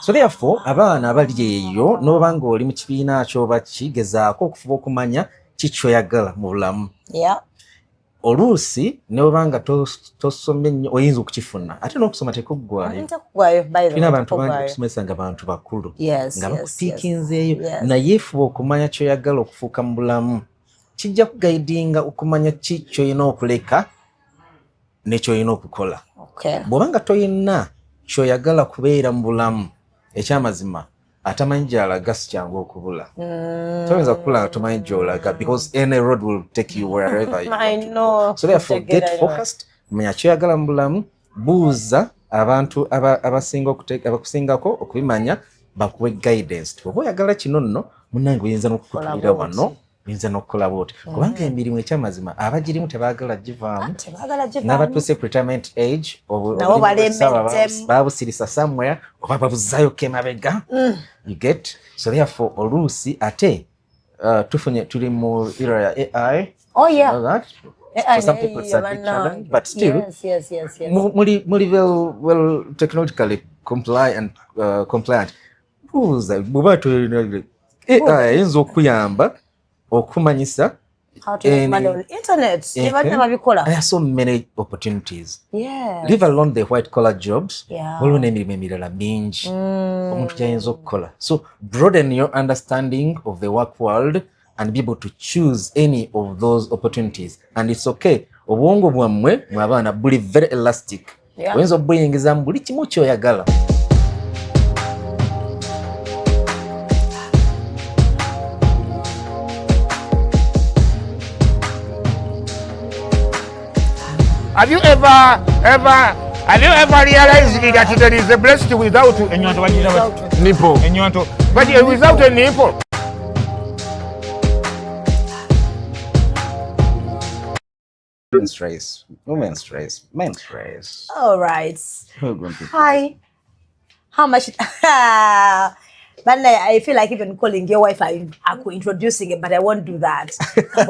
So therefore abaana abali eyo n'oba ng'oli mu kibiina ky'oba kigezaako okufuba okumanya kikyoyagala mu bulamu. Oluusi n'obanga tosomye nnyo oyinza okukifuna ate n'okusoma tekuggwaayo. Tulina abantu bangi okusomesa nga bantu bakulu nga bakutiikinzeeyo naye fuba okumanya kyoyagala okufuuka mu bulamu. Kijja kugaidinga okumanya ki ky'olina okuleka n'ekyolina okukola. Bw'obanga toyina kyoyagala kubeera mu bulamu ekyamazima atamanyi gy'alaga si kyangu okubula. Toyinza kukula nga tomanyi gy'olaga because any road will take you wherever you I know. So therefore get focused, manya kyoyagala mu bulamu, buuza abantu abakusingako okubimanya bakuwe guidance. Oba oyagala kino nno munnange oyinza n'okukutuulira wano oyinza n'okukola bw'oti kubanga emirimu ekyamazima abagirimu tebaagala givaamu n'abatuuse ku retirement age babusirisa somewhere oba babuzaayo kemabega you get. So therefore oluusi ate tuli mu era ya AI. For some people it's a big challenge, but still muli well technologically compliant. Buba tulina AI ayinza okuyamba okumanyisa how to make money on internet. There are so many opportunities. Leave alone the white collar jobs. Waliwo n'emirimu emirala mingi omuntu gy'ayinza okukola. So broaden your understanding of the work world and be able to choose any of those opportunities. And it's okay. Obwongo bwammwe mwe abaana buli very elastic. Oyinza obuyingizamu buli kimu ky'oyagala. Have you ever realized that there is a breast without a nipple? But without a nipple. Women's race. All right. Hi. How much? But I feel like even calling your wife, I'm introducing it, but I won't do that.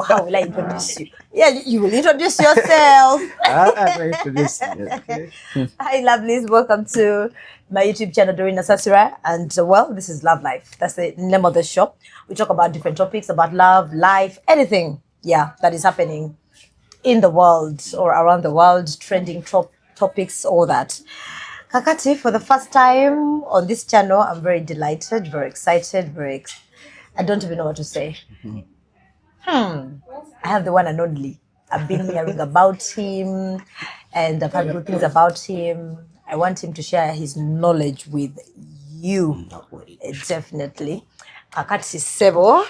How will I introduce you? Yeah, you will introduce yourself. I'll introduce you. Okay. Hi, lovelies. Welcome to my YouTube channel, Dorina Sasira. And well, this is Love Life. That's the name of the show. We talk about different topics about love, life, anything, that is happening in the world or around the world, trending topics, all that. Kakati, for the first time on this channel, I'm very delighted, very excited, I don't even know what to say. I have the one and only. I've been hearing about him and I've heard good things about him. I want him to share his knowledge with you. Definitely. Kakati Sebo.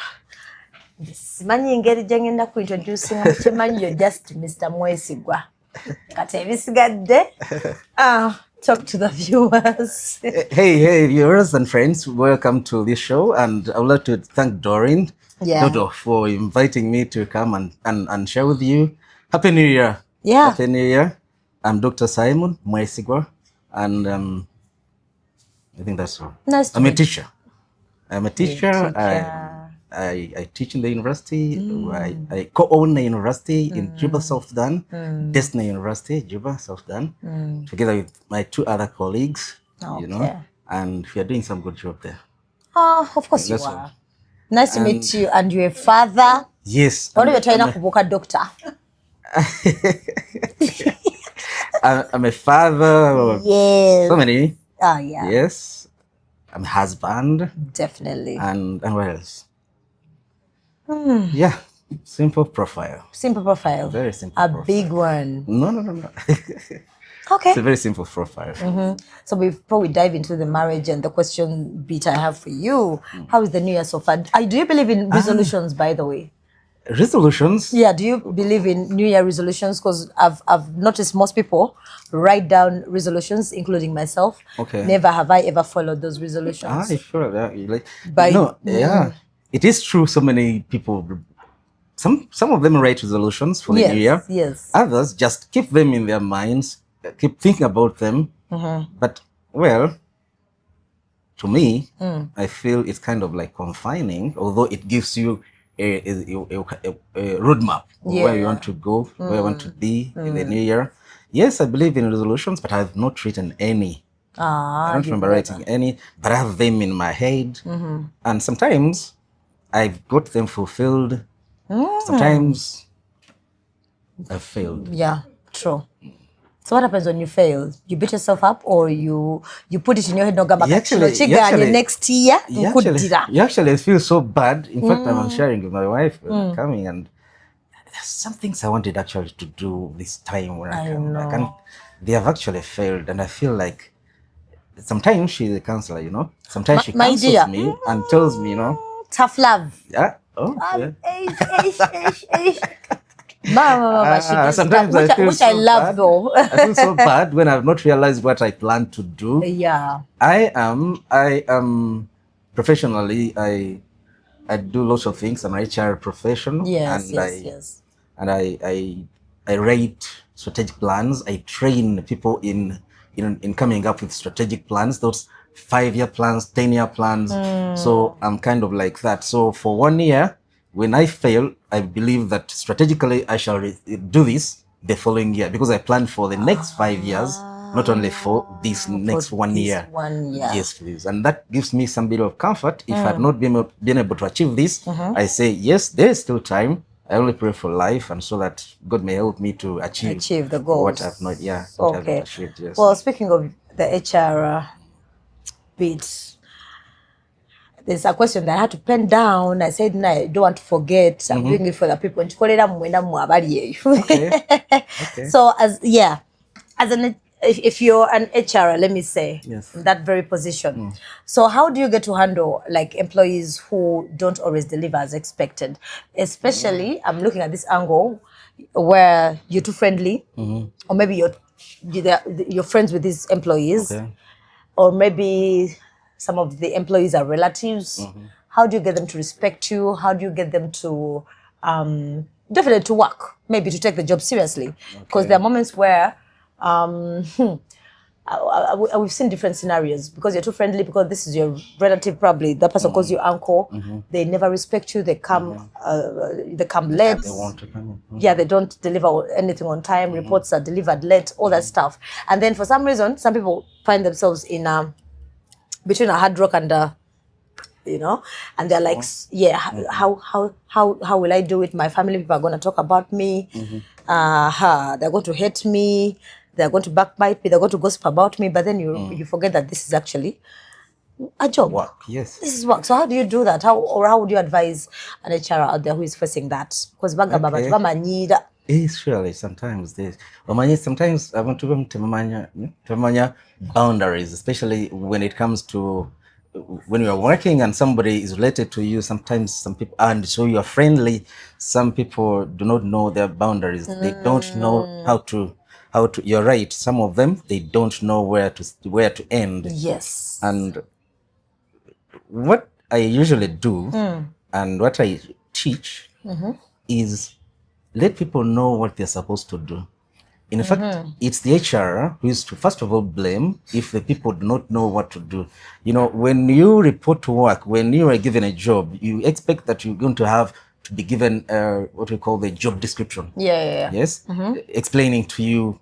Simanyi engeri gyengenda ku introducing mukimanyi you're just Mr. Mwesigwa. Kati ebisigadde. Talk to the viewers. Hey, viewers and friends, welcome to this show, and I would like to thank Doreen Dodo for inviting me to come and share with you. Happy New Year! Happy New Year! I'm Dr. Simon Mwesigwa, and I think that's all. Nice to meet you. I'm a teacher. I teach in the university. I co-own a university in Juba, South Sudan, Destiny University, Juba, South Sudan, together with my two other colleagues, and we are doing some good job there. Oh, of course you are. Nice to meet you. And you're a father. Yes. What are you trying to kuboka doctor? I'm a father. Yes. So many. Yes. I'm a husband. Definitely. And what else? Simple profile. Very simple profile. A big one. No. Okay. It's a very simple profile. So before we dive into the marriage and the question bit I have for you, how is the New Year so far? Do you believe in resolutions, by the way? Resolutions? Yeah, do you believe in New Year resolutions? Because I've noticed most people write down resolutions, including myself. Okay. Never have I ever followed those resolutions. I feel that. It is true. So many people, some of them write resolutions for the new year. Yes. Others just keep them in their minds, keep thinking about them. But well, to me, I feel it's kind of like confining, although it gives you a roadmap of where you want to go, where you want to be in the new year. Yes, I believe in resolutions, but I have not written any I don't remember writing any, but I have them in my head. And sometimes I've got them fulfilled. Sometimes I've failed. Yeah, true. So what happens when you fail? You beat yourself up, or you put it in your head, no, next year you actually feel so bad. In fact, I'm sharing with my wife coming, and there's some things I wanted actually to do this time when I come back, and they have actually failed. And I feel like sometimes she's a counselor, you know. Sometimes she counsels me and tells me, you know, tough love. Yeah. Oh. Yeah. Sometimes I feel so bad. Though. I feel so bad when I've not realized what I plan to do. Yeah. I am professionally, I do lots of things. I'm an HR professional. Yes, yes. And I write strategic plans. I train people in coming up with strategic plans, those 5-year plans, 10-year plans. So I'm kind of like that. So for 1 year, when I fail, I believe that strategically I shall do this the following year, because I plan for the next 5 years, not only for this next 1 year. 1 year. Yes, please. And that gives me some bit of comfort. If I've not been able to achieve this, I say, yes, there is still time. I only pray for life, and so that God may help me to achieve the goals. What I've not, what I've not achieved. Yes. Well, speaking of the HR bit, there's a question that I had to pen down. I said, no, I don't want to forget. I'm doing it for the people. Okay. So if you're an HR, let me say, in that very position. So how do you get to handle like employees who don't always deliver as expected? Especially, I'm looking at this angle where you're too friendly, or maybe you're friends with these employees, or maybe some of the employees are relatives. How do you get them to respect you? How do you get them to definitely to work, maybe to take the job seriously? Because there are moments where we've seen different scenarios. Because you're too friendly, because this is your relative, probably that person calls you uncle. They never respect you. They come late. They want to come in. Yeah, they don't deliver anything on time. Reports are delivered late, all that stuff. And then for some reason, some people find themselves in between a hard rock and and they're like, how will I do it? My family people are going to talk about me. They're going to hate me. They're going to backbite me. They're going to gossip about me. But then you forget that this is actually a job. Work, yes. This is work. So how do you do that? How would you advise an HR out there who is facing that? Because surely sometimes sometimes I want to go to boundaries, especially when it comes to when you are working and somebody is related to you. Sometimes some people, and so you are friendly, some people do not know their boundaries. They don't know how to you're right, some of them, they don't know where to end. Yes. And what I usually do and what I teach is let people know what they're supposed to do. In fact, it's the HR who is to first of all blame if the people do not know what to do. You know, when you report to work, when you are given a job, you expect that you're going to have to be given what we call the job description. Yeah. Yes? Explaining to you,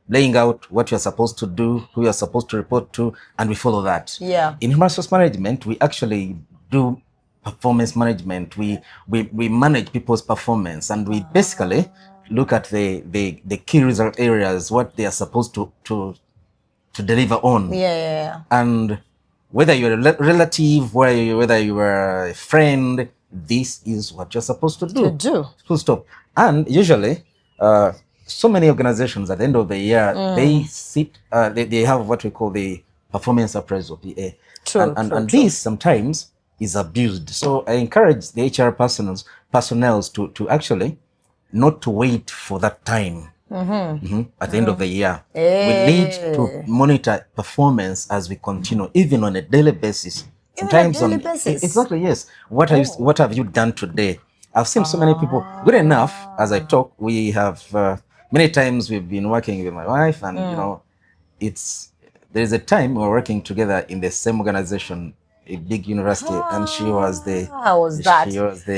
laying out what you're supposed to do, who you're supposed to report to, and we follow that. Yeah. In human resource management, we actually do performance management. We manage people's performance, and we basically look at the key result areas, what they are supposed to deliver on. Yeah. And whether you're a relative, whether you are a friend, this is what you're supposed to do. Full stop. And usually, so many organizations at the end of the year, they sit, they have what we call the performance appraisal, PA. True. This sometimes is abused. So I encourage the HR personnel to actually not to wait for that time at the end of the year. We need to monitor performance as we continue, even on a daily basis. Sometimes on a daily basis. Exactly, yes. What have you done today? I've seen so many people. Good enough, as I talk, we have many times we've been working with my wife, and you know, there's a time we were working together in the same organization, a big university, and she was the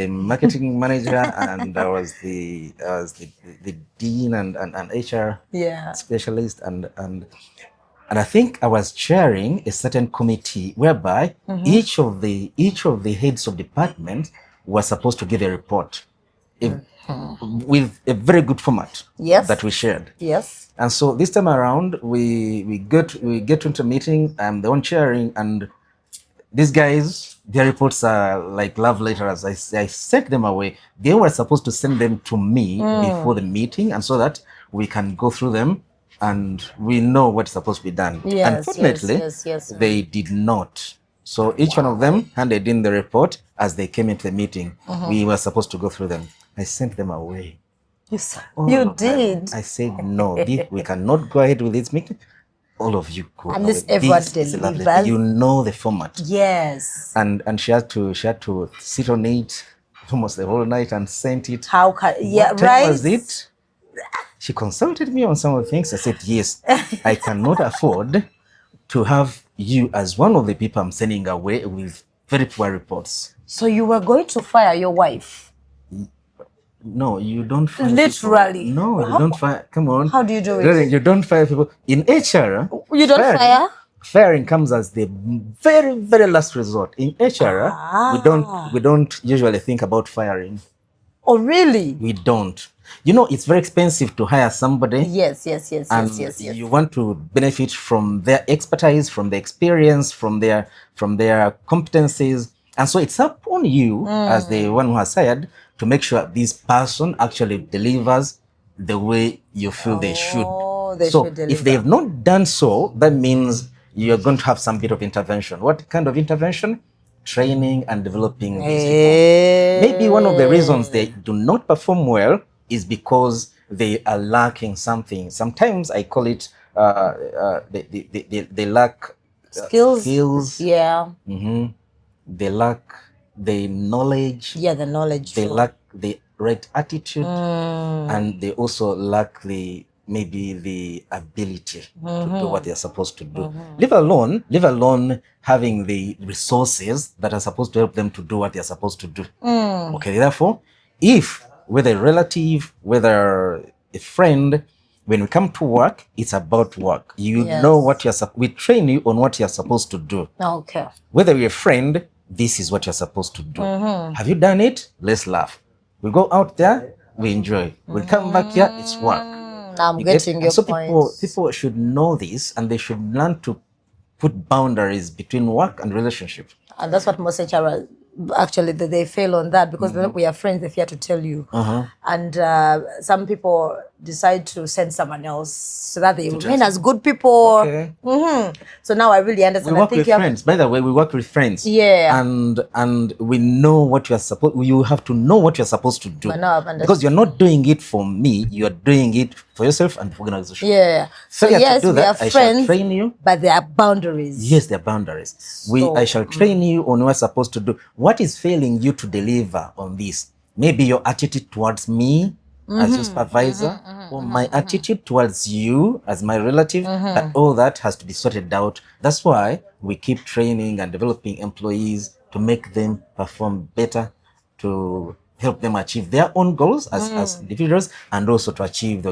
marketing manager, and I was the dean and HR specialist, and And I think I was chairing a certain committee whereby each of the heads of departments were supposed to give a report with a very good format that we shared. Yes. And so this time around, we get into a meeting. I'm the one chairing, and these guys, their reports are like love letters. I sent them away. They were supposed to send them to me before the meeting, and so that we can go through them and we know what's supposed to be done. Unfortunately, they did not. So each one of them handed in the report as they came into the meeting. We were supposed to go through them. I sent them away. You did? I said, no, we cannot go ahead with this meeting. All of you go. And this everyone delivers. You know the format. Yes. And she had to sit on it almost the whole night and sent it. How can what time was it? She consulted me on some of the things. I said, yes, I cannot afford to have you as one of the people I'm sending away with very poor reports. So you were going to fire your wife? No, you don't fire literally people. No, you don't fire. Come on. How do you do it? You don't fire people. In HR, you don't fire? Firing comes as the very, very last resort. In HR, we don't usually think about firing. Oh, really? We don't. You know, it's very expensive to hire somebody. Yes. You want to benefit from their expertise, from their experience, from their competencies. And so it's up on you as the one who has hired to make sure this person actually delivers the way you feel they should. If they have not done so, that means you're going to have some bit of intervention. What kind of intervention? Training and developing these people. Maybe one of the reasons they do not perform well is because they are lacking something. Sometimes I call it they lack skills. Yeah. They lack the knowledge. Yeah, the knowledge. They lack the right attitude, and they also lack the ability to do what they're supposed to do. Leave alone having the resources that are supposed to help them to do what they're supposed to do. Okay, therefore, if whether a relative, whether a friend, when we come to work, it's about work. You know what we train you on what you're supposed to do. Okay. Whether you're a friend, this is what you're supposed to do. Have you done it? Let's laugh. We go out there, we enjoy. We come back here, it's work. I'm getting your point. People should know this, and they should learn to put boundaries between work and relationship. And that's what most HR actually they fail on that, because we are friends, they fear to tell you. And some people decide to send someone else so that they remain as good people. Okay. So now I really understand. We work with friends. By the way, we work with friends. Yeah. And we know what you are supposed. You have to know what you are supposed to do. But now I've understood. Because you're not doing it for me. You are doing it for yourself and for organization. Yeah. So yes, we are friends. I shall train you. But there are boundaries. Yes, there are boundaries. I shall train you on what you're supposed to do. What is failing you to deliver on this? Maybe your attitude towards me as your supervisor, or my attitude towards you as my relative, that all that has to be sorted out. That's why we keep training and developing employees to make them perform better, to help them achieve their own goals as individuals, and also to achieve the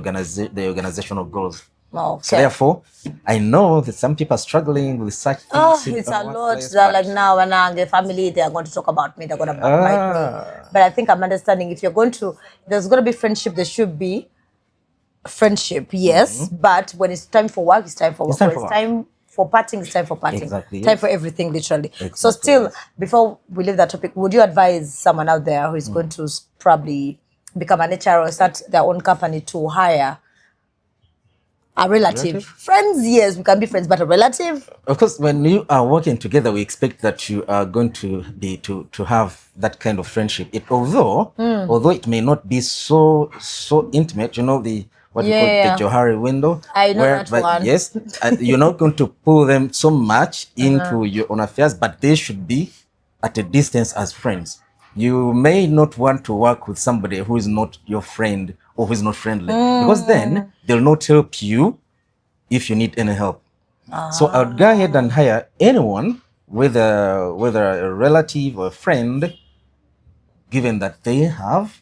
organizational goals. Okay. So therefore, I know that some people are struggling with such things. Oh, it's a lot. They're like, now when I get family, they are going to talk about me. They're going to backbite me. But I think I'm understanding, if there's going to be friendship, there should be friendship, yes. But when it's time for work, it's time for work. When it's time for partying, it's time for partying. Exactly. Time for everything, literally. Exactly. So still, before we leave that topic, would you advise someone out there who is going to probably become an HR or start their own company to hire a relative? Friends, yes, we can be friends, but a relative? Of course, when you are working together, we expect that you are going to be to have that kind of friendship. Although it may not be so intimate, you know, the call the Johari window. I know that one. Yes, you're not going to pull them so much into your own affairs, but they should be at a distance as friends. You may not want to work with somebody who is not your friend or who is not friendly, because then they'll not help you if you need any help. So I would go ahead and hire anyone, whether a relative or a friend, given that they have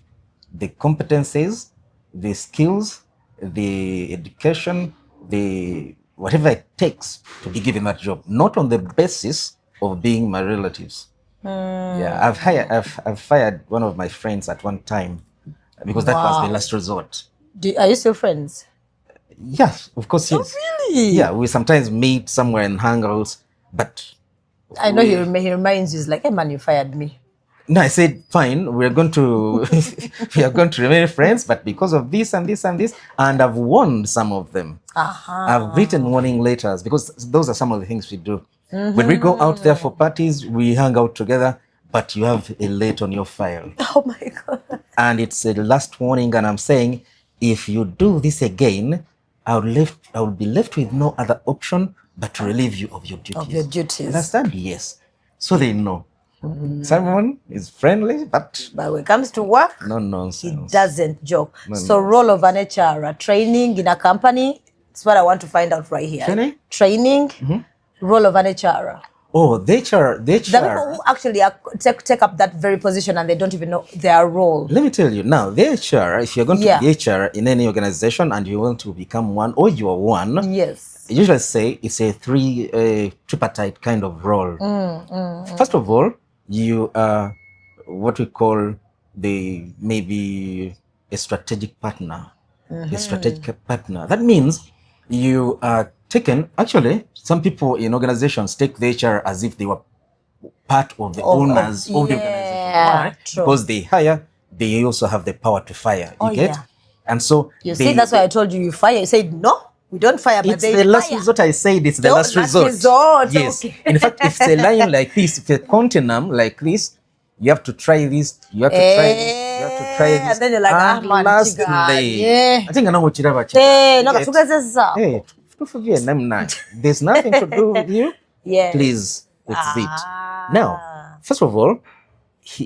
the competencies, the skills, the education, the whatever it takes to be given that job, not on the basis of being my relatives. Yeah, I've fired one of my friends at one time because that was the last resort. Are you still friends? Yes, of course, yes. Oh, really? Yeah, we sometimes meet somewhere in hangouts, but I know he reminds you, he's like, hey man, you fired me. No, I said, fine, we are going to remain friends, but because of this and this and this, and I've warned some of them. I've written warning letters because those are some of the things we do. When we go out there for parties, we hang out together, but you have a late on your file. Oh my God. And it's a last warning, and I'm saying, if you do this again, I will be left with no other option but to relieve you of your duties. Of your duties. Understand? Yes. So they know. Someone is friendly, but when it comes to work, no nonsense. He doesn't joke. So role of an HR, training in a company, that's what I want to find out right here. Training, role of an HR. Oh, the HR. The people who actually take up that very position and they don't even know their role. Let me tell you now, the HR, if you're going to be HR in any organization and you want to become one or you are one, yes, I usually say it's a tripartite kind of role. First of all, you are what we call maybe a strategic partner. A strategic partner. That means you are taken, actually, some people in organizations take the HR as if they were part of the owners of the organization. Why? Because they hire, they also have the power to fire. You get? And so you see, that's why I told you fire. You said no. We don't fire, but it's the last resort. I said it's the last resort. Yes. Okay. In fact, if it's a line like this, if it's a continuum like this, you have to try this. You have to try this. You have to try this. And then you're like, last day. I think I know what you're about. Hey, there's nothing to do with you. Yeah. Please, it's it. Now, first of all,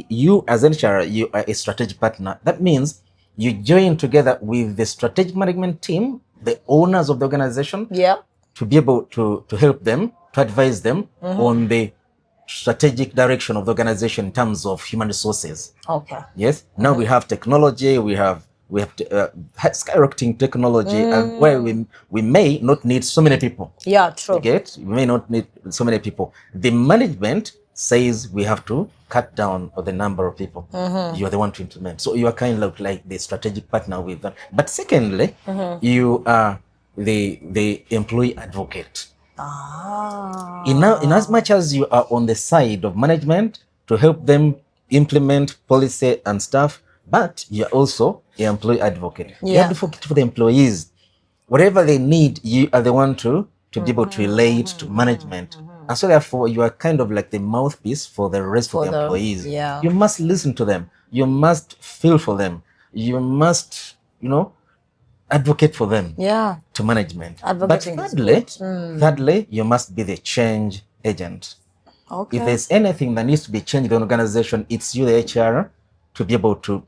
you as an HR, you are a strategic partner. That means you join together with the strategic management team, the owners of the organization, to be able to help them, to advise them on the strategic direction of the organization in terms of human resources. Okay. Yes. Now we have technology. We have skyrocketing technology, and where we may not need so many people. Yeah, true. We may not need so many people. The management says we have to cut down on the number of people. You are the one to implement. So you are kind of like the strategic partner with them. But secondly, you are the employee advocate. In as much as you are on the side of management to help them implement policy and stuff, but you're also an employee advocate. You advocate for the employees. Whatever they need, you are the one to be able to relate to management. And so therefore, you are kind of like the mouthpiece for the rest of the employees. You must listen to them. You must feel for them. You must, advocate for them to management. Advocating, but thirdly, you must be the change agent. Okay. If there's anything that needs to be changed in the organization, it's you, the HR, to be able to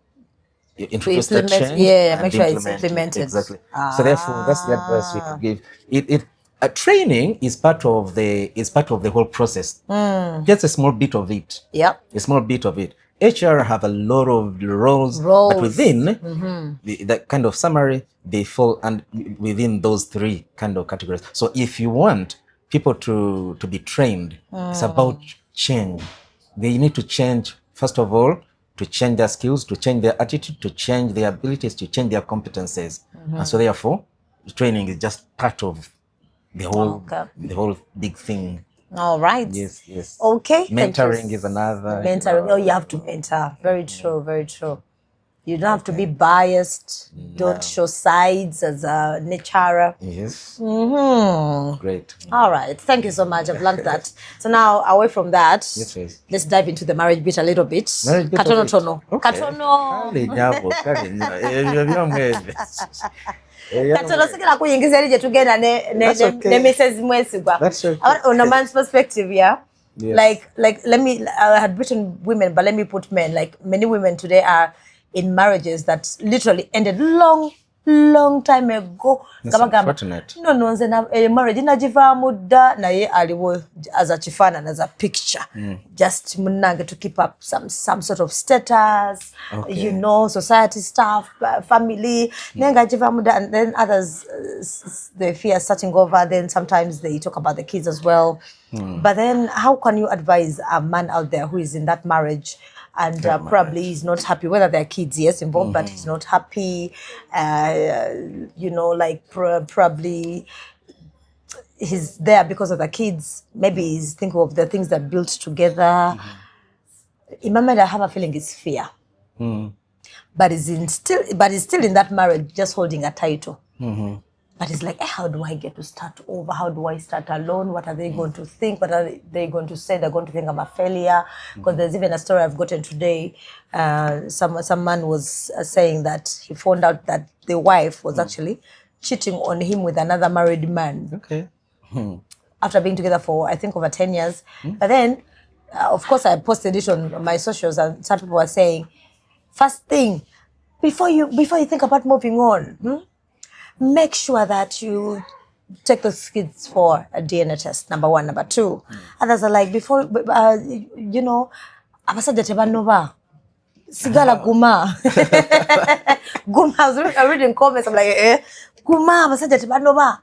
introduce that change. Make sure it's implemented. Exactly. So therefore, that's the advice we could give. Training is part of the whole process. Just a small bit of it. A small bit of it. HR have a lot of roles. But within the kind of summary, they fall within those three kind of categories. So if you want people to be trained, it's about change. They need to change, first of all, to change their skills, to change their attitude, to change their abilities, to change their competencies. And so therefore, training is just part of the whole big thing. All right. Yes. Okay. Mentoring is another. Mentoring. You have to mentor. Very true. Very true. You don't have to be biased. No. Don't show sides as a HR. Yes. Great. All right. Thank you so much. I've learned that. So now, away from that, let's dive into the marriage bit a little bit. Katono tono. Katono. Katono sikila kuyingiza lije tugenda ne Mrs. Mwesigwa. On a man's perspective, like I had written women, but let me put men. Like many women today are in marriages that literally ended long long time ago. No, marriage inajivaamu dda naye aliwo as a chifana, as a picture. Just munange to keep up some sort of status, you know, society stuff, family. Nenga jivaamu dda, and then others they fear starting over. Then sometimes they talk about the kids as well. But then how can you advise a man out there who is in that marriage and probably is not happy, whether there are kids, yes, involved, but he's not happy, you know, like probably he's there because of the kids. Maybe he's thinking of the things that built together. In my mind, I have a feeling it's fear. But he's still in that marriage, just holding a title. But it's like, how do I get to start over? How do I start alone? What are they going to think? What are they going to say? They're going to think I'm a failure. Because there's even a story I've gotten today. Some man was saying that he found out that the wife was actually cheating on him with another married man. Okay. After being together for, I think, over 10 years. But then, of course, I posted it on my socials, and some people were saying, first thing, before you think about moving on, make sure that you take those kids for a DNA test, number one. Number two, others are like, before, you know, abasajja tebanova sigala guma. Guma, I was reading comments, I'm like, guma, abasajja tebanova.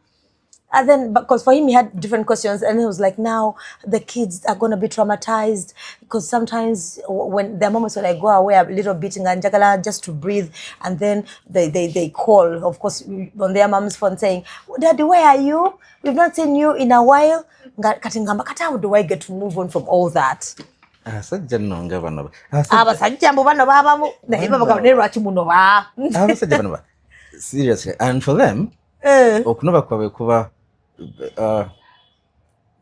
And then, because for him, he had different questions, and he was like, now the kids are going to be traumatized, because sometimes when there are moments when I go away a little bit and jagala just to breathe, and then they call, of course, on their mom's phone saying, Daddy, where are you? We've not seen you in a while. How do I get to move on from all that? Seriously, and for them, okunoba kwabe kuba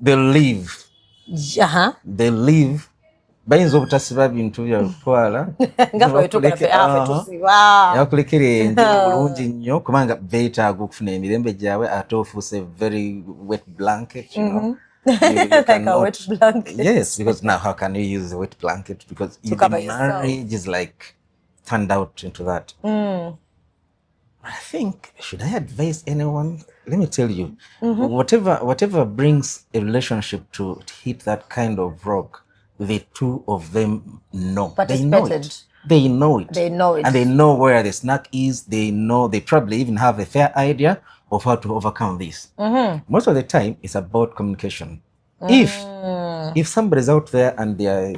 they live bayinza obutasiba bintu byatwala yakulekere bulungi nnyo kubanga beetaaga okufuna emirembe gyabwe ate ofuuse very wet blanket, you know. Like a wet blanket. Yes, because now how can you use a wet blanket, because even marriage is like turned out into that. I think, should I advise anyone? Let me tell you, whatever brings a relationship to hit that kind of rock, the two of them know. They know it. They know it. They know it. And they know where the snack is. They know, they probably even have a fair idea of how to overcome this. Most of the time, it's about communication. If somebody's out there and they're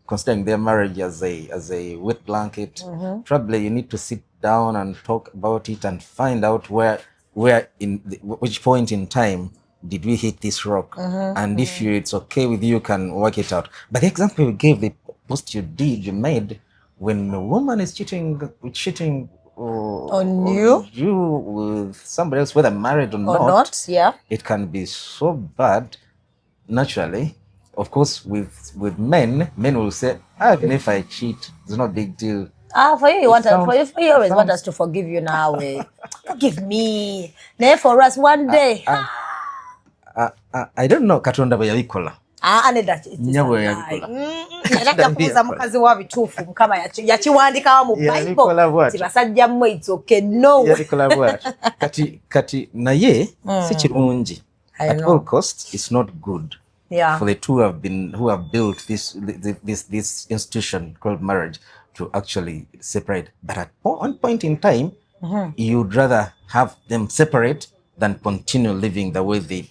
considering their marriage as a wet blanket, probably you need to sit down and talk about it and find out which point in time did we hit this rock, and if it's okay with you, can work it out. But the example you gave, the post you made, when a woman is cheating on you with somebody else, whether married or not, it can be so bad. Naturally, of course, with men will say, even if I cheat, it's not a big deal. For you, you always want us to forgive you now. Forgive me. Nay, for us one day. I don't know. Katonda bwe yabikola. Nyabwe yabikola. Era kuuza mukazi wa bituufu Mukama yakiwandikawo mu Bible. Tibasajja mmwe it's okay. No. Yabikola bwati. Kati naye si kirungi. At all costs, it's not good. For the two who have built this institution called marriage to actually separate. But at one point in time, you'd rather have them separate than continue living the way they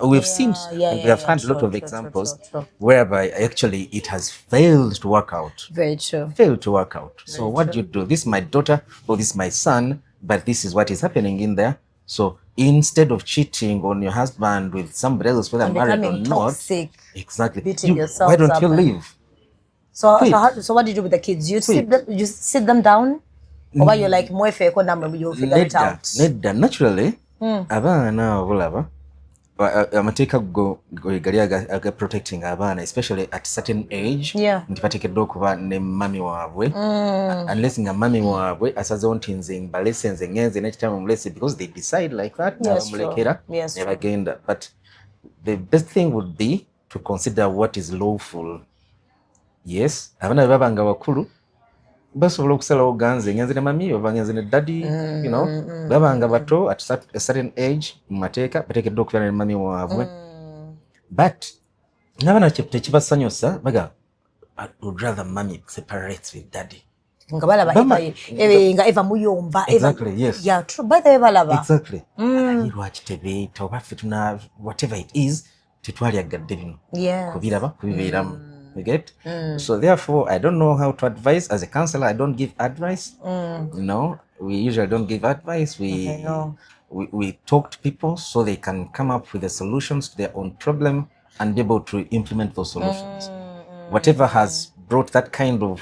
we've seen, and we have had a lot of examples whereby actually it has failed to work out. Very true. Failed to work out. So what do you do? This is my daughter, or this is my son, but this is what is happening in there. So instead of cheating on your husband with somebody else, whether married or not, toxic, exactly, why don't you leave? So what do you do with the kids? You sit them down, or you're like, you figure it out? Naturally, abaana bulaba amateeka go gali aga protecting abaana, especially at certain age, nti bateekeddwa okuba ne mami waabwe, unless nga mami waabwe asazeewo nti nze mbalese nze ngenze n'ekitama mulese, because they decide like that, nabamulekera ne bagenda. But the best thing would be to consider what is lawful. Yes, abaana bwe baba nga bakulu, basobola okusalawo ganze ngenze ne mami oba ngenze ne daddy, you know, babanga bato at a certain age mu mateeka bateekeddwa okubeera ne mami waabwe. But n'abaana tekibasanyusa baga I would rather mommy separates with daddy. Nga balaba nga eva muyomba. Exactly, yes. Yeah, true. By the way balaba. Exactly. Lwaki tebeeta oba ffe tuna whatever it is tetwalyagadde bino. Yeah. Kubiraba kubibeeramu. You get? So therefore I don't know how to advise. As a counselor I don't give advice. You know, we usually don't give advice. We talk to people so they can come up with the solutions to their own problem and be able to implement those solutions. Whatever has brought that kind of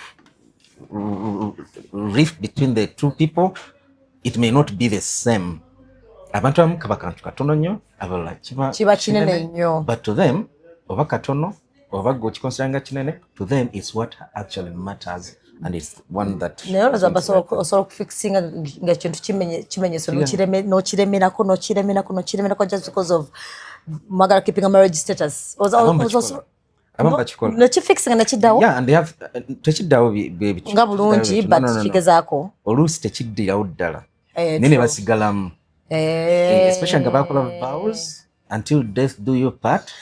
rift between the two people, it may not be the same. Abantu abamu kaba kantu katono nnyo, abalala kiba kinene nnyo. But to them, oba katono, oba gwokikonsideranga kinene, to them it's what actually matters. And it's one that naye osobola okufixinga ng'ekintu kimenyeso n'okiremerako just because of magala keeping a marriage status. Nekifixinga nekiddawo. Yeah, and they have tekiddawo nga bulungi but kigezaako. Oluusi tekiddirawo ddala. Nene basigalamu. Especially nga bakola vows until death do you part.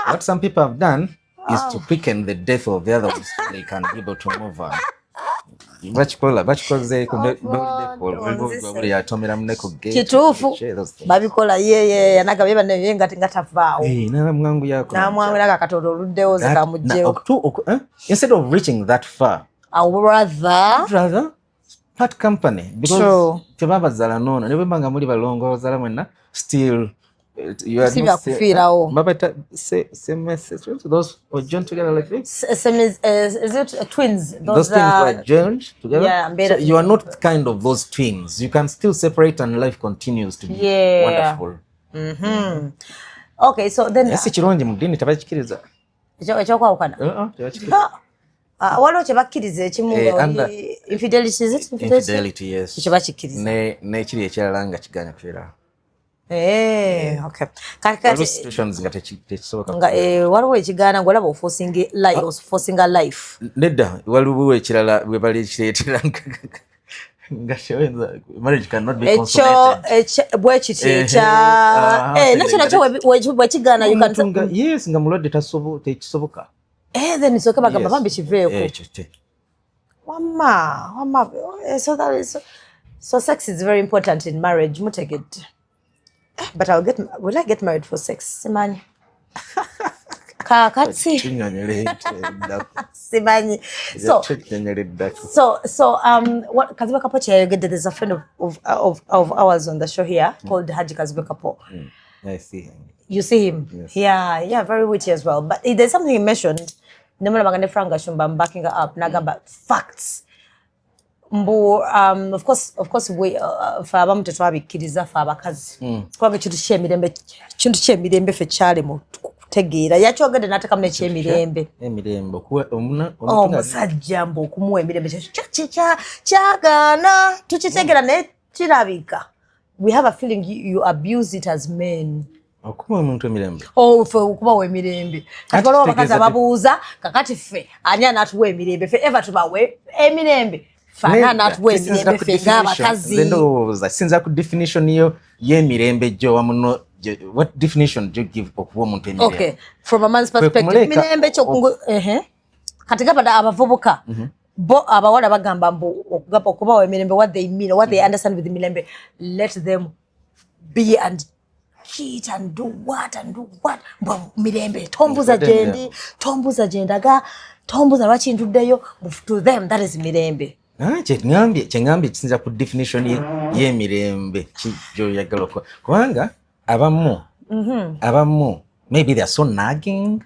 What some people have done is to quicken the death of the other ones so they can be able to move on. Bakikoze buli yatomera muneko gate. Kituufu babikola yeye anagabye banne nga tavaawo. Namwangu yako. Namwangu nakakatoto oluddewo zekamugjeyo. Instead of reaching that far, I would rather part company because tebabazaala noono ne bwembanga muli balongo bazala mwenna still you are not those were joined together like this. Is it twins? Those twins were joined together. Yeah, so you are not kind of those twins. You can still separate and life continues to be wonderful. Okay, so then yes, kirungi mu dini tabakikiriza. Ekyokwawukana. Waliwo kye bakkiriza ekimu infidelity, is it infidelity? Yes. Kye bakkiriza. N'ekiri ekirala nga kiganya kubeera. Okay. Waliwo ekigaana ng'olaba oforcing a life. Nedda waliwo ekirala bwe bali kireetera marriage cannot be consummated. Bwe kiti nakyo nakyo bwekigaana you can yes nga mulwadde tekisoboka. Then it's okay bagamba bambi kiveeko. Wama. So sex is very important in marriage. Mutegedde. But will I get married for sex? Simanyi. Kakati. Simanyi. So what Kaziba Kapo there's a friend of ours on the show here called Haji Kaziba Kapo. I see him. You see him? Yes. Yeah, very witty as well. But there's something he mentioned. Nemula bagande Franga Shumba, I'm backing her up. Nagamba facts. Mbu of course we fa abamu tetwabikiriza fa abakazi kubanga kintu kyemirembe fe kyali mu kutegeera yakyogedde n'ateka mu ekyemirembe omusajja mbu okumuwa emirembe kyagaana tukitegeera naye kirabika. We have a feeling you abuse it as men. Okuba omuntu emirembe fe okubawa emirembe kati waliwo abakazi ababuuza kakati ffe ani anaatuwa emirembe ffe eva tubawe emirembe. Sinza ku definition yo y'emirembe gyo wamuno. What definition do you give okuba omuntu emirembe? Okay, from a man's perspective mirembe kyo kati gabada abavubuka bo abawala bagamba mbu okubawa emirembe what they mean, what they understand with mirembe, let them be and cheat and do what mirembe tombuza jendaga tombuza lwaki ntuddeyo. To them that is mirembe. Kyengambye kisinza ku definition y'emirembe gyoyagala okuba kubanga abamu maybe they are so nagging.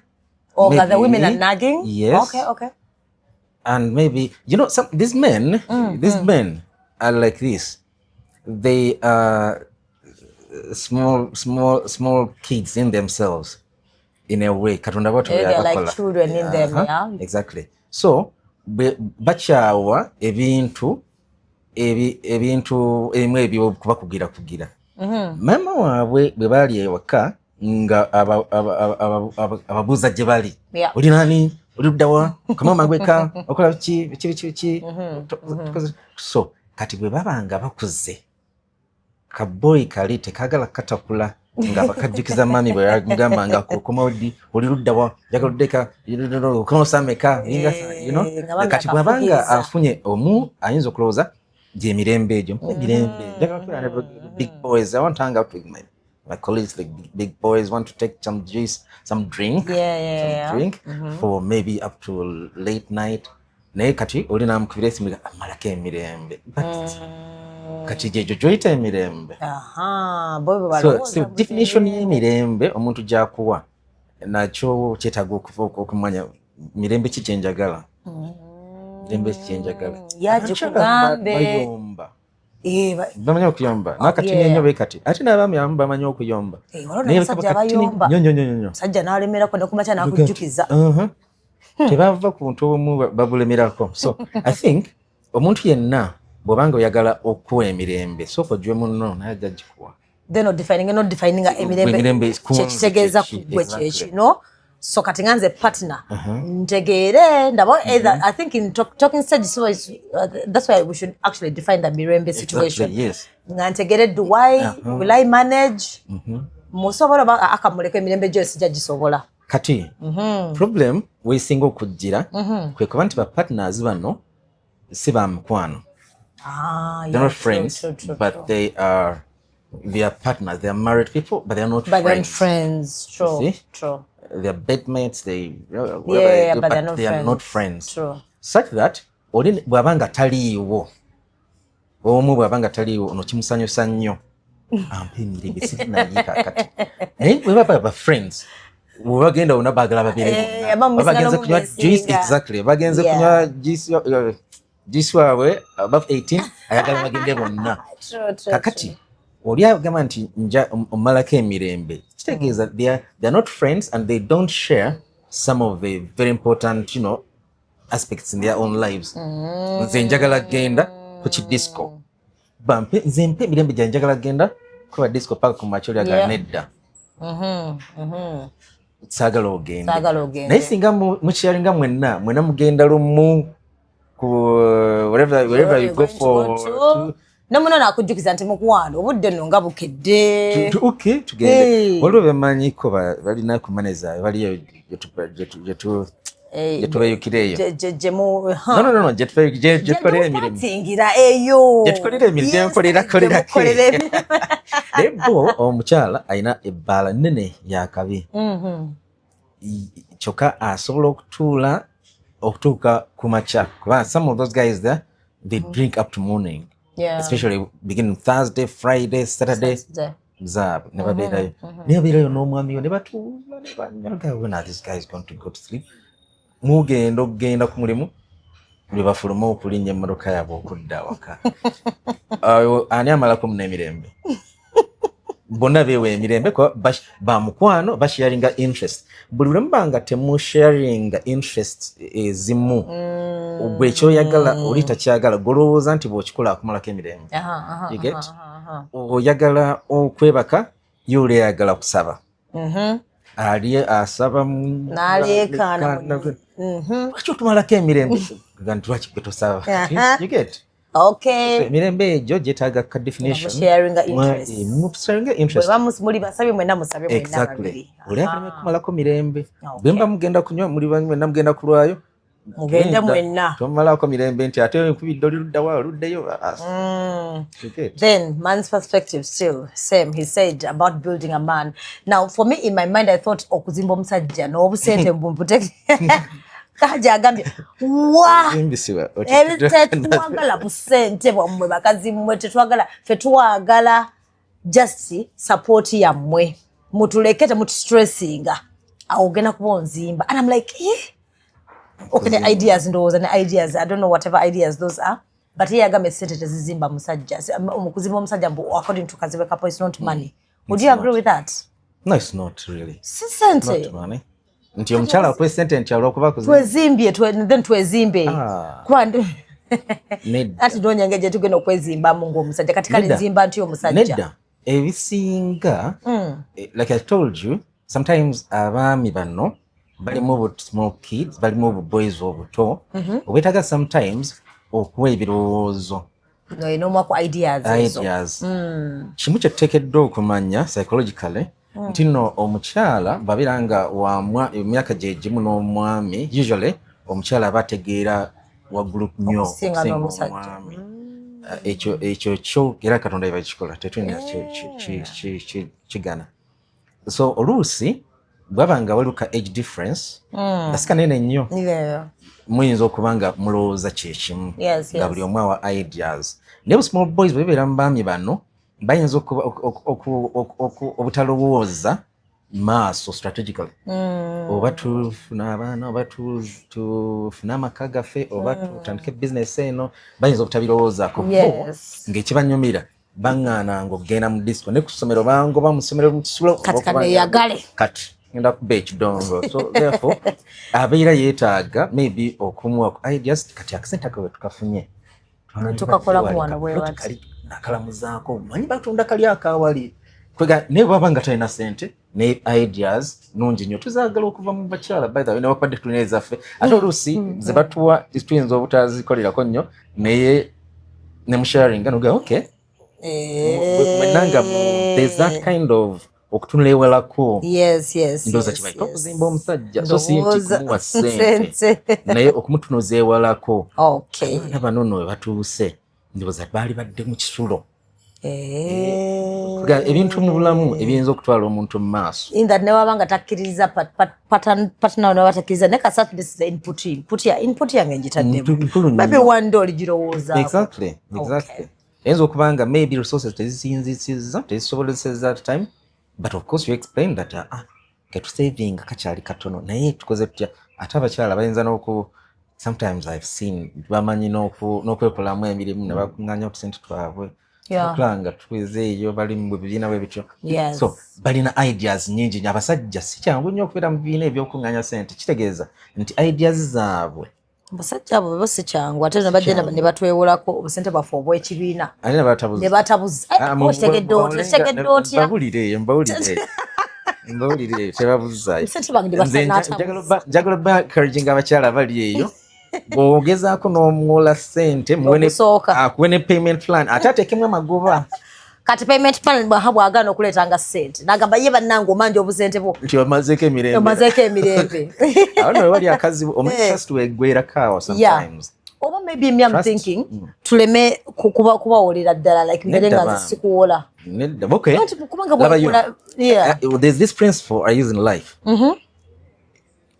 Maybe, the women are nagging? Yes. Okay. And maybe these men are like this. They are small kids in themselves in a way. They are like children in them, yeah. Exactly. So bakyawa ebintu ebimu ebyokubakugira. Mama waabwe bwe bali ewaka nga ababuuza gye bali oli nani oluddawa kama magweka okola biki so kati bwe babanga bakuze kaboyi kali tekagala katakula nga bakajjukiza mami bwe yagamba nga komodi oluddawa jagaludeka kono sameka kati bwabanga afunye omu ayinza okulowooza gyemirembe egyo mirembe jagala big boys I want to hang out with my colleagues, like big boys, want to take some juice, some drink, drink for maybe up to late night. Naye kati oli namukubiresi mga amalako emirembe. Kati jejo joyita emirembe. So definition y'emirembe omuntu gyakuwa nakyo kyetaaga okumanya mirembe ki kyenjagala. Mirembe ki kyenjagala. Yagikugambe. Bamanya okuyomba nakati nnyo bekati ate n'abaami abamu bamanyi okuyomba nnyo sajja n'alemerako ne kumakya n'akujjukiza tebava ku buntu obumu babulemerako so I think omuntu yenna bw'obanga oyagala okuwa emirembe sooka ojwe munno naye ajja gikuwa defining emirembe kyekitegeeza gwe kyekino so kati nganze partner ntegeere ndaba I think in talking stage so that's why we should actually define the mirembe situation. Yes. Ntegeere do will I manage musobola akamuleka emirembe gyose gisobola kati problem weesinga okujjira kwe kuba nti ba partners bano si ba mukwano. They're not friends true. But they are partners. They are married people but they are not friends. True. They are bedmates, but they are not friends. True. Such that bw'abanga taliiwo omu bw'abanga taliiwo ono kimusanyusa nnyo ampa emirembe sinayiika kati naye bwe baba friends webagenda wonna baagala babeere bonna bagenze kunywa juice exactly bagenze kunywa juice waabwe above 18 ayagala bagende bonna kakati oli agamba nti nja omalako emirembe kitegeeza they are not friends and they don't share some of the very important aspects in their own lives. Nze njagala genda ku kidisco nze mpe emirembe gyange njagala genda kuba disco paka ku macholi aga nedda saagala ogenda naye singa mukyalinga mwenna mugenda lumu ku wherever you go for nomuno nakujjukiza nti mukwano obudde nno nga bukedde tugende waliwo bemanyiko balina kumaneza baliyo gyetubayukireeyo gyetukolera emirimu gyenkolerakolerako naye bo omukyala alina ebbaala nnene yakabi kyokka asobola okutuuka ku makya kuba some of those guys there they drink up to morning. Especially beginning Thursday, Friday, Saturday. Zab, never beerayo n'omwami we ne batuula ne banyaga when are these guys going to go to sleep? Mugenda okugenda ku mulimu lwe bafuluma okulinnya emmotoka yaabwe okudda awaka. Ani amalako muno emirembe? Bonna beewa emirembe ba mukwano basharinga interest. Buli lwe mubanga temusharinga interest ezimu gwe ekyoyagala oli takyagala golowooza nti bw'okikola akumalako emirembe. You get? Oyagala okwebaka ye oli ayagala kusaba. Ali asaba n'aleekaana lwaki otumalako emirembe ga nti lwaki gwe tosaba. You get? Okay. Mirembe egyo gyetaaga ka definition. Sharing interest. Muli basabye mwenna musabye mwenna. Exactly. Oli ayagala kumalako mirembe. Bwe mba mugenda kunywa muli mwenna mugenda kulwayo. Mugenda mwenna. Tomalako mirembe nti ate nkubidde oli luddawa oluddeyo. Then man's perspective still same. He said about building a man. Now for me in my mind I thought okuzimba omusajja n'obusente mbuteke. Kaja agambye tetwagala busente bwammwe bakazi mmwe tetwagala fetwagala just support yammwe mutuleke temutustressinga awogena kuba onzimba and I'm like okay the ideas ndowooza ne ideas I don't know whatever ideas those are but ye agambye sente tezizimba musajja omukuzimba omusajja according to Kazibe Couple it's not money. Would you agree with that? No, it's not really. Sente. Not money. Nti omukyala akuwa sente nti alwokuba twezimbye then twezimbe kwandi ati donyange gye tugenda okwezimbamu ng'omusajja kati kale nzimba nti omusajja nedda ebisinga like I told you sometimes abaami bano balimu small kids, balimu boys obuto. Obetaga sometimes okuwa ebirowoozo. No more ideas. Kimu kyetuteekeddwa okumanya psychologically nti nno omukyala babiranga emyaka gye gimu n'omwami usually omukyala aba ategeera waggulu nnyo okusinga omwami. Ekyo kyo era Katonda yeba kikola tetulina kigana. So oluusi bwabanga waliwo ka age difference asika nene nnyo muyinza okuba nga mulowooza kyekimu nga buli omu awa ideas. Naye small boys bwe bebeera mu baami bano bayinza obutalowooza maaso strategically. Oba tufuna abaana oba tufuna amaka gaffe oba tutandike business eno bayinza obutabirowoozaako ng'ekibanyumira baŋŋaananga okugenda mu disco ne ku ssomero bangoba mu ssomero mu kisulo kati ngenda kuba ekidongo. So therefore abeera yeetaaga maybe okumuwa ideas kati akasente akawe tukafunye tukakolamu wano bwewati nakalamuzaako manyi batunda kali akawali kwega naye bwaba nga talina sente ne ideas nungi nnyo tuzaagala okuva mu bakyala by the way nebakwadde tulina ezaffe ate oluusi ze batuwa tuyinza obutazikolerako nnyo naye ne musharinga noga okay mwenanga there's that kind of okutunula ewalako. Ndowooza kibaita okuzimba omusajja so si nti kumuwa ssente naye okumutunuza ewalako. Abaana bano nno we batuuse ndowooza baali badde mu kisulo. Ebintu mu bulamu ebiyinza okutwala omuntu mu maaso newaba nga takkiriza patna newatakkiriza ne kasatu this is input yange njitaddemu maybe one day oligirowoozaako. Exactly. Eyinza okuba nga maybe resources tezisinzisiza tezisoboleseza at time but of course you explain that ketusaving kakyali katono naye tukoze tutya. Ate abakyala bayinza sometimes I've seen bamanyi n'okwekolamu emirimu ne bakuŋŋaanya otusente twabwe okulanga tuwezeeyo bali mu bibiina bwe bityo. So balina ideas nyingi nnyo. Abasajja si kyangu nnyo okubeera mu bibiina ebyokuŋŋaanya sente kitegeeza nti ideas zaabwe abasajja abo bo si kyangu ate nebajja ne batwewolako obusente bwaffe obw'ekibiina ne batabuza. Mbawulire tebabuzaayo. Njagala ba encouraging abakyala abali eyo bw'ogezaako n'omuwola ssente akuwe ne payment plan ate ateekemu amagoba. Kati payment plan bwagaana okuleetanga ssente n'agamba ye bannange omanja obusente bwo nti omazeeko emirembe. Awo nno wali akazibu omutrust weggwerako awo sometimes. Oba maybe me I'm thinking tuleme kubawolera ddala like mbere nga nze sikuwola. Okay. There's this principle I use in life.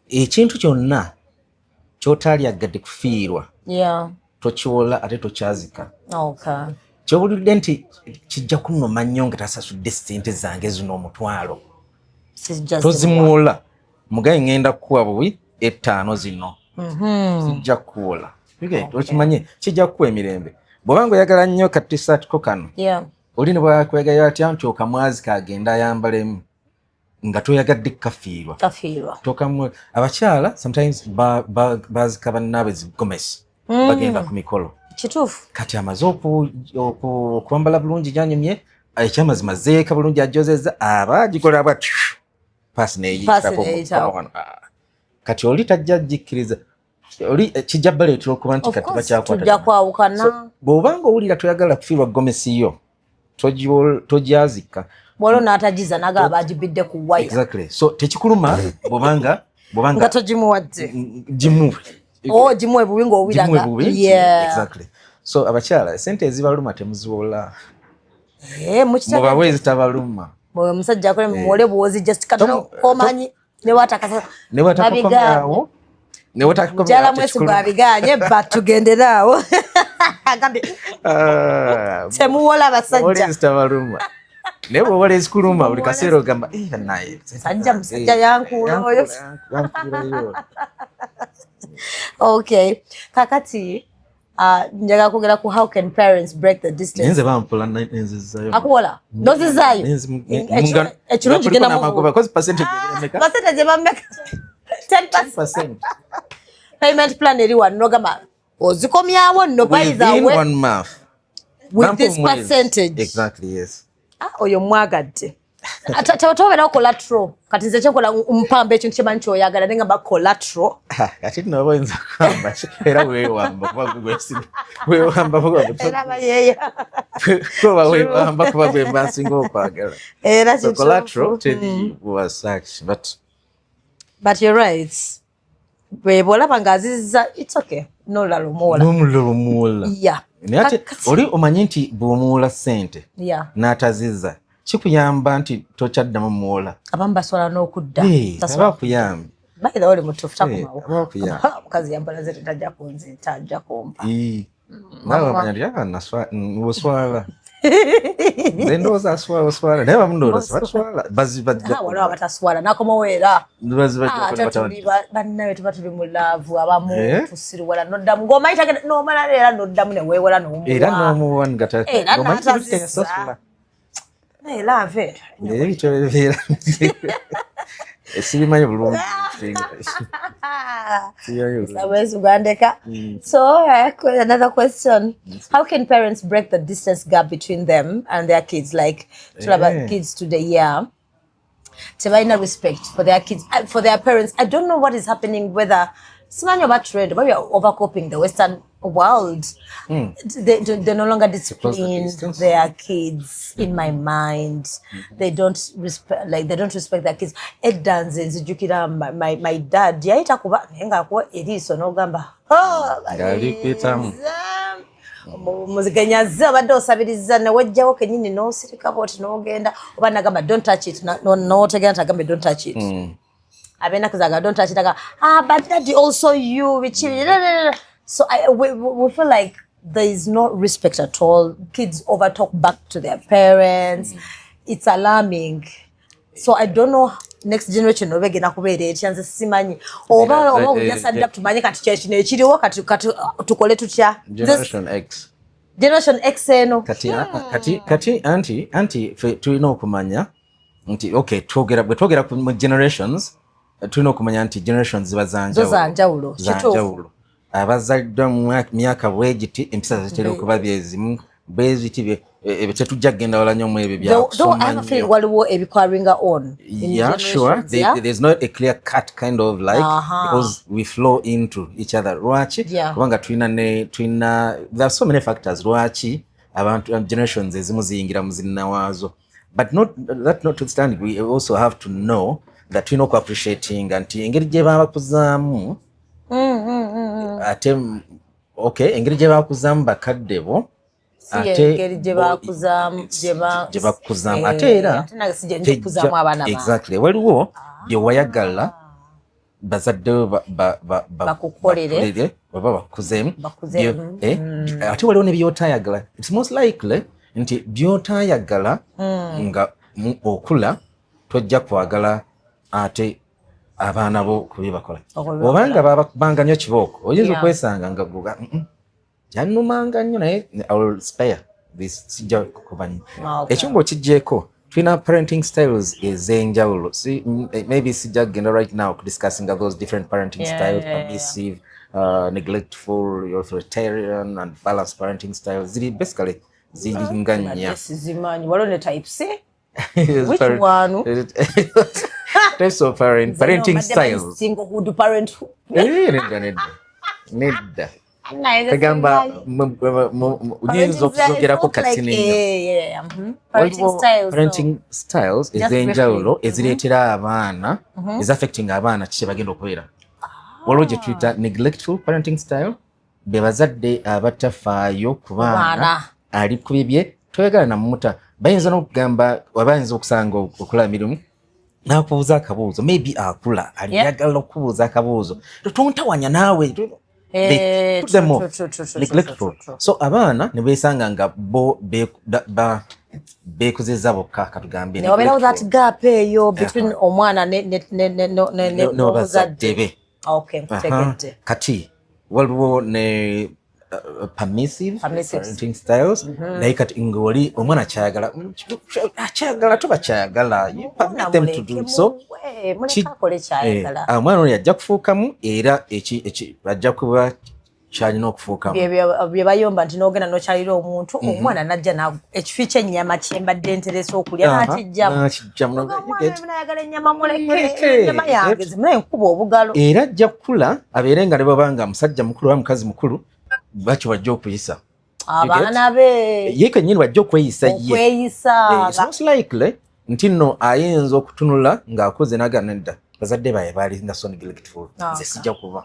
Ekintu kyonna ky'otaalyagadde kufiirwa tokiwola ate tokyazika. Kyobulidde nti kijja kunnuma nnyo nga tasasudde ssente zange zino omutwalo tozimuwola mugaye ŋŋenda kukuwa buwi 5 zino sijja kukuwola. Okimanye kijja kukuwa emirembe bw'obanga oyagala nnyo katisaatiko kano oli ne bwakwegayira atya nti okamwazi kagenda ayambalemu nga toyagadde kafiirwa. Abakyala sometimes bazika bannaabwe zigomesi bagenda ku mikolo kituufu kati amaze okwambala bulungi gyanyumye ekyamazima zeeka bulungi ajozeza aba agikola bwatyo paasi neyitako kati oli tajja jikkiriza oli kijja baleetera okuba nti kati bakyakwawukana. Bw'obanga owulira toyagala kufiirwa gomesi yo togyazika bwolo n'atagiza naga abagibidde ku waya. Exactly. So tekikuluma bw'obanga nga togimuwadde gimuwe gimuwe bubi ng'owulira exactly. So abakyala sente ezibaluma temuziwola mubawe ezitabaluma omusajja akole muwole buwozi just katono komanyi newatakomyawo jala mwesi gwabiganye batugenderaawo agambye temuwola abasajja ezitabaluma naye bwowola ezikuluma buli kaseera ogamba naye sajja musajja yankuula oyo. Okay, kakati njagala kwogera ku how can parents break the distance. Nze bampula nenzizayo akuwola nozizaayo ekiro kigenda mumagoba percentage bameka 10%. Payment plan eri wano nogamba ozikomyawo no by the way 1 month with this percentage. Exactly, yes. Oyo mwagadde Atatobeera collateral kati nze kyekola mpamba ekyo kimanyi kyoyagala naye ngamba collateral kati nno oba oyinza kugamba era weewamba kuba weewamba kuba gwe mba nsinga okwagala collateral teri was such but you're right bw'olaba ng'azizza it's okay n'omulala omuwola naye ate oli omanyi nti bw'omuwola ssente n'atazizza kikuyamba nti tokyaddamu muwola abamu baswala n'okudda aba akuyambe bayira oli mutuufu takumawo omukazi yambala ze tetajja kunzita ajja kumpa nawe amanya nti oswala nze ndowooza oswala naye bamundowooza baswala waliwo abataswala nakomawo era bannabe tuba tuli mu laavu abamu tusiruwala noddamu ng'omanyi nomala era noddamu neweewala n'omuwa n'atazizza lave sibimanyi bulungi so another question, how can parents break the distance gap between them and their kids, like kids today tebalina respect for their kids, for their parents? I don't know what is happening, whether simanyi oba trend, but we are overcoping the Western world. They no longer discipline their kids, in my mind. They don't respect their kids. Eddanze nzijukira my dad yayita kuba nenga ko eriso nogamba muziganyaza badde osabiriza nawajjawo kenyini n'osirika bwoti n'ogenda oba nagamba don't touch it n'otegera tagambe don't touch it abena kuzaga don't touch it but daddy also you so we feel like there is no respect at all. Kids over talk back to their parents. It's alarming. So I don't know next generation obegena kubeera ekyanze simanyi oba ujja adapt tumanye kati kyekino ekiriwo kati tukole tutya generation X eno kati anti tulina okumanya nti okay twogera ku generations tulina okumanya nti generations ziba zanjawulo abazadde mu myaka bwegiti empisa zitera okuba byezimu bweziti tetujja kugenda wala nnyo mu ebyo byakusoma waliwo ebikwaringa on sure there's not a clear cut kind of like because we flow into each other lwaki kubanga tulina there are so many factors lwaki abantu generations ezimu ziyingira mu zinnawaazo but notwithstanding we also have to know that tulina oku appreciating nti engeri gye babakuzaamu ate okay engeri gye bakuzaamu bakadde bo ate gye bakuzaamu ate era exactly waliwo bye wayagala bazaddewo bakukolere oba bakuzeemu ate waliwo ne byotayagala it's most likely nti byotayagala nga okula tojja kwagala ate abaana bo kubibakola obanga babakubanga nnyo kibooko oyinza okwesanga nga guga yannumanga nnyo naye I will spare this sijja kukuba nnyo ekyo ng'okiggyeko tulina parenting styles ez'enjawulo maybe sijja kugenda right now discussing those different parenting styles permissive neglectful authoritarian and balanced parenting styles ziri basically ziringa nnya zimanyi waliwo ne type C which one types of parenting styles singlehood parenthood nedda kagamba uyinza okuzogerako kati nennyo parenting styles ez'enjawulo ezireetera abaana ezaffecting abaana kiki bagenda okubeera waliwo gye tuyita neglectful parenting style be bazadde abatafaayo ku baana ali ku bibye toyagala namuta bayinza n'okugamba bayinza okusanga okulaba mirimu n'akubuuza akabuuzo maybe akula aliyagala okubuuza akabuuzo tontawanya naawe neglectful so abaana ne beesanga nga bo beekuzizza bokka katugambe newabeerawo that gap eyo between omwana n'obazadde be kati waliwo ne permissive parenting styles naye kati ng'oli omwana akyagala tobakyagala you permit them to do so omwana ono yajja kufuukamu era ajja kuba kyalina okufuukamu bye bayomba nti n'ogenda n'okyalira omuntu omwana najja na ekifi ky'ennyama kyembadde nteresa okulya n'akijjamunayagala ennyama muleke ennyama yange zimula enkuba obugalo era ajja kukula abeere nga ne bwabanga musajja mukulu oba mukazi mukulu bakyo bajja okuyisa abaana be ye kennyini bajja okweyisa ye it's most likely nti nno ayinza okutunula ng'akoze n'agana nedda bazadde baye baali nga so neglectful nze sijja kuba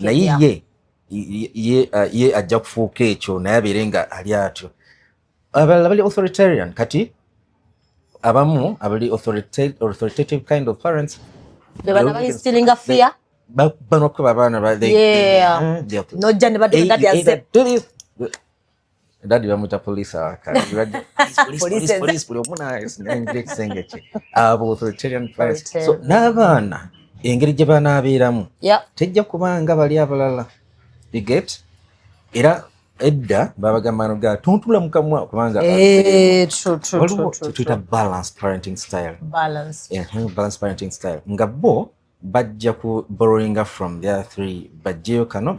naye ye ajja kufuuka ekyo naye abeere nga ali atyo abalala bali authoritarian kati abamu abali authoritative kind of parents bana bainstilinga fear bano kuba abaana nojja ne badde dadi azze dadi bamuta police police buli omuna esinga ekisenge kye abo authoritarian parents so n'abaana engeri gye banaabeeramu tejja kubanga bali abalala get era edda babagamba noga tontula mukamwa kubanga tuyita balanced parenting style balanced parenting style nga bo bajja ku borrowing from their three bajjeyo kano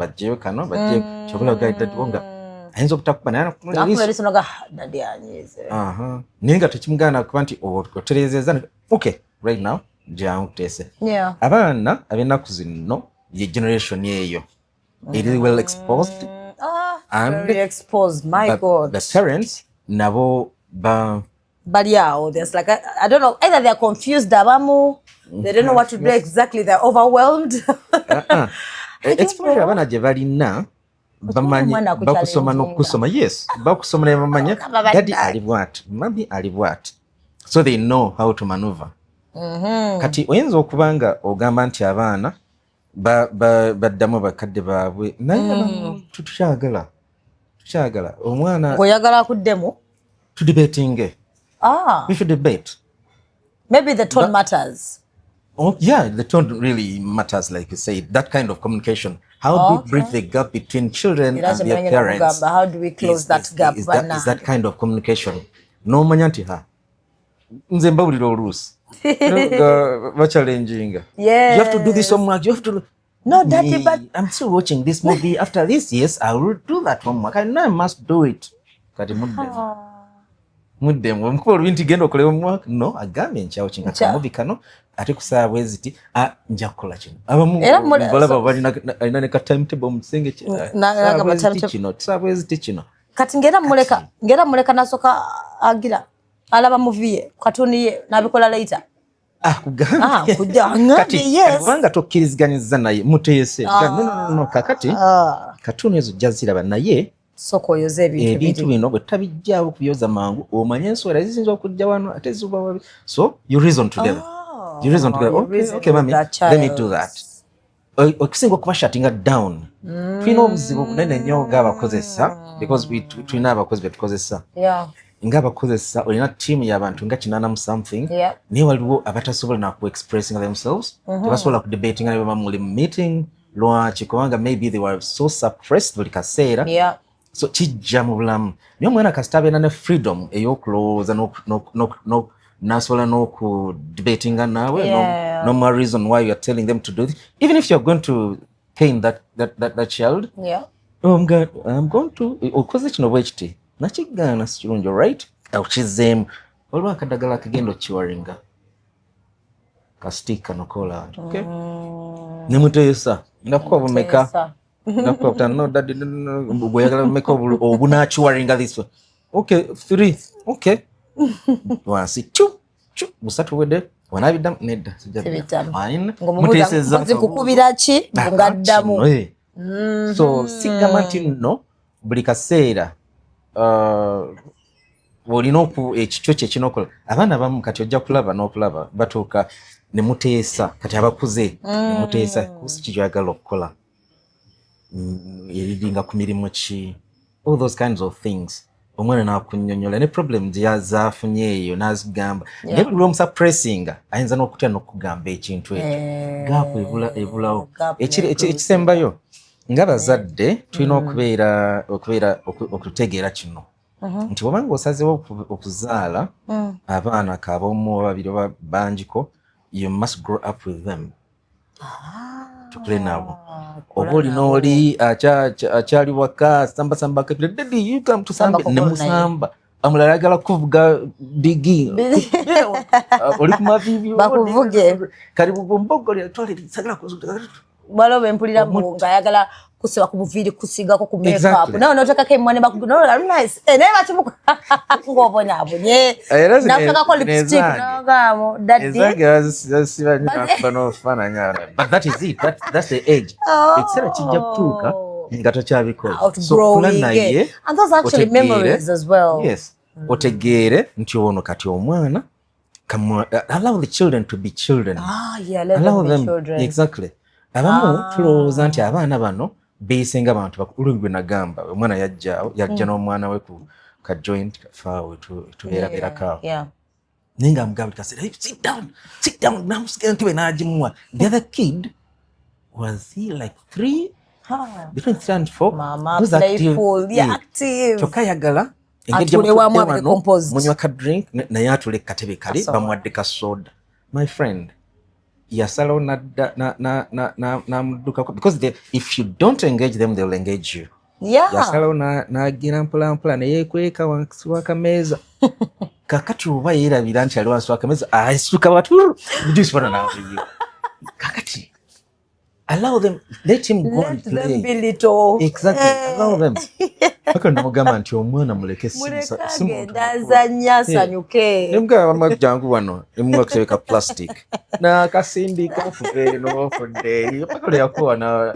kyobula gaidadonga ayinza obutakuba naye nga tekimugana kuba nti oterezeza okay right now jangu kuteese abaana ab'ennaku zino ye generation eyo really well exposed very exposed my god the parents nabo bali awo there's like I don't know either they're confused abamu they don't know what to do exactly they're overwhelmed exposure abaana gye balina bamanyi bakusoma n'okusoma yes bakusoma naye bamanya daddy ali bwati mami ali bwati so they know how to maneuver kati oyinza okubanga ogamba nti abaana baddamu bakadde baabwe naye tukyagala omwana oyagala akuddemu to debating we should debate maybe the tone matters yeah the tone really matters like you said that kind of communication how do we bridge the gap between children and their parents how do we close that gap is that kind of communication nomanya nti nze mbawulira oluusi challenging you have to do this homework you have to no daddy but I'm still watching this movie after this yes I will do that homework I know I must do it kati muddemu omukuba olubinti genda okolera homework no agambye nkyawo kinga kamuvi kano ate kusaba bweziti nja kukola kino abamu balaba balina ne ka timetable mu kisenge kino tusaba bweziti kino kati ngera muleka nasoka agira alaba muviye katuni ye nabikola later kubanga tokkiriziganyiza naye muteese no kakati katuni ezo jaziraba naye soko oyoze ebintu bino bwe tabijjaawo kubyoza mangu omanye enswera ziyinza okujja wano ate zuba wabi so you reason together okay mami let me do that okusinga okuba shutting down tulina obuzibu bunene nnyo ng'abakozesa because tulina abakozi betukozesa ng'abakozesa olina tiimu y'abantu nga 80 something naye waliwo abatasobola naku-expressing themselves tebasobola kudebatinga ne baba muli mu meeting lwaki kubanga maybe they were so suppressed buli kaseera so kijja mu bulamu naye omwana kasita abeera ne freedom ey'okulowooza nasobola n'okudebatinga naawe no more reason why you are telling them to do this even if you are going to pain that child I'm going to okoze kino bwe kiti nakigaana si kirungi right awukizeemu olwa akadagala akagenda okiwaringa kastika nokola okay nemuteesa ndakuwa bumeka ndakuwa butano dadi bweyagala bumeka obunakiwaringa this one okay 3 okay wansi chu busatu wede wanabiddamu nedda fine muteeseza kukubira ki ngaddamu so sigamba nti nno buli kaseera olina ekikyo kye kinokola abaana abamu kati ojja kulaba n'okulaba batuuka ne muteesa kati abakuze ne muteesa kusi kikyagala okukola eriringa ku mirimu ki all those kinds of things omwana n'akunnyonnyola ne problem zaafunye eyo n'azigamba naye buli lw'omusuppressinga ayinza n'okutya n'okugamba ekintu ekyo gaapu ebulawo ekisembayo ng'abazadde tulina okubeera okutegeera kino nti bw'obanga osazeewo okuzaala abaana kaabomu babiri oba bangiko you must grow up with them tukule nabo obuli n'oli akyali waka samba daddy you come to samba ne musamba amulala ayagala kuvuga digi oli ku mavivi bakuvuge kali bumbogole twali sagala kuzuta balo bempulira nga ayagala kusiba ku buviri kusigako ku makeup no takako emwane no nice naye bakimuka ng'obonyabonye nafaka ko lipstick nogamo daddy but that is it that's the age ekiseera kijja kutuuka nga tokyabikola so kula naye and those actually memories as well. Yes otegeere nti ono kati omwana allow the children to be children. Allow them children. Exactly. Abamu tulowooza nti abaana bano beesenga abantu bakulu gwe nagamba omwana yajja n'omwana we ku ka joint kafaawe tubeerabeerako naye nga amugamba kasera sit down namusikira ntebe n'agimuwa. The other kid was he like 3 between 3 and 4. Mama playful active kyokka yagala atulewamu abecomposed munywa ka drink naye atule katebe kale bamuwadde ka soda. My friend yasalawo n'amuddukako because if you don't engage them they'll engage you. Yasalawo n'agira mpolampola neyeekweka wansi w'akameeza kakati oba yeerabira nti ali wansi w'akameeza asituka batulu bujusibona naweyo kakati allow them, let him go and play. Let them be little. Exactly, allow them. Paka ndamugamba nti omwana muleke ndazanya sanyuke. Nemugamba amajangu wano, nemugamba kusebeka plastic. Na kasindika kuveno fudde. Paka yakuwa na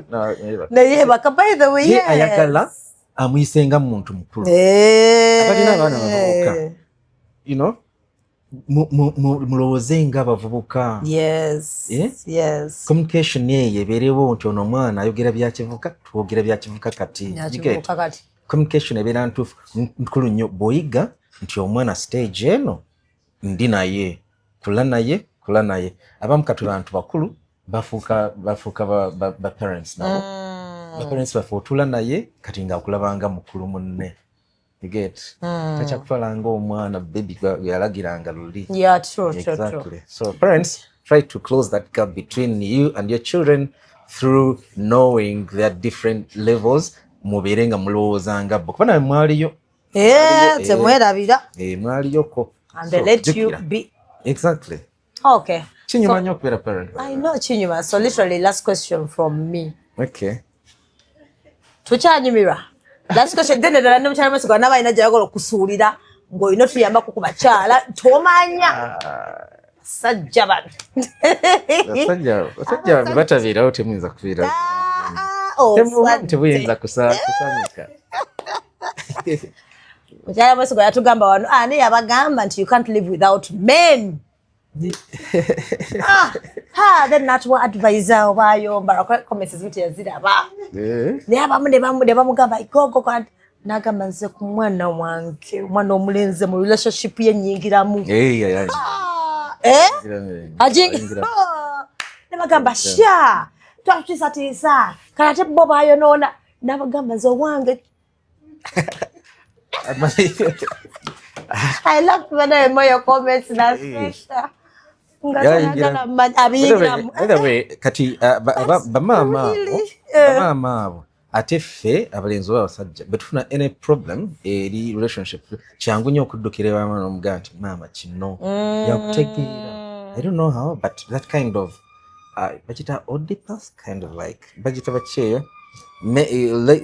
yeba by the way. Ye ayagala amuyisenga muntu mukulu. Abalina abaana bavubuka. You know? Mulowooze nga abavubuka. Yes. Communication ye ebeerewo nti ono omwana ayogera byakivuka twogera byakivuka kati. Communication ebeera ntuufu nkulu nnyo bw'oyiga nti omwana stage eno ndi naye kula naye abamu kati bantu bakulu bafuuka ba parents nabo ba parents bafe otula naye kati nga akulabanga mukulu munne. You get takyakutwalanga omwana baby yalagiranga luli. True. So parents, try to close that gap between you and your children through knowing their different levels. Mubeere nga mulowoozanga bo kubana mwaliyo temwerabira mwaliyoko and they let you be. Exactly. Okay. Kinyuma nnyo okubeera parent. I know kinyuma. So literally last question from me. Okay. Tukyanyumirwa. Last question then ddala n'omukyala Masigo n'abalina gye bagola okusuulira ng'olina otuyambako ku bakyala tomanya sajja bano. Basajja batabeerawo temuyinza kubeera. Tebuyinza kusanyuka. Mukyala Masigo yatugamba wano naye abagamba nti you can't live without men. Then natuwa advisor obayomba comments zimiti yaziraba. Naye abamu ne bamugamba igogo kandi nagamba nze ku mwana wange omwana omulenzi mu relationship ye nnyingiramu. Ne bagamba sha twakisatiisa kalate bo bayonoona n'abagamba nze owange. I love when I read your comments na special. Anyway, kati bamama abo ate ffe abalenzi b'abasajja betufuna any problem eri relationship kyangu nnyo okuddukira bamama n'omugamba nti maama kino yakutegeera. I don't know how but that kind of bagita Oedipus kind of like bagita bakyeyo.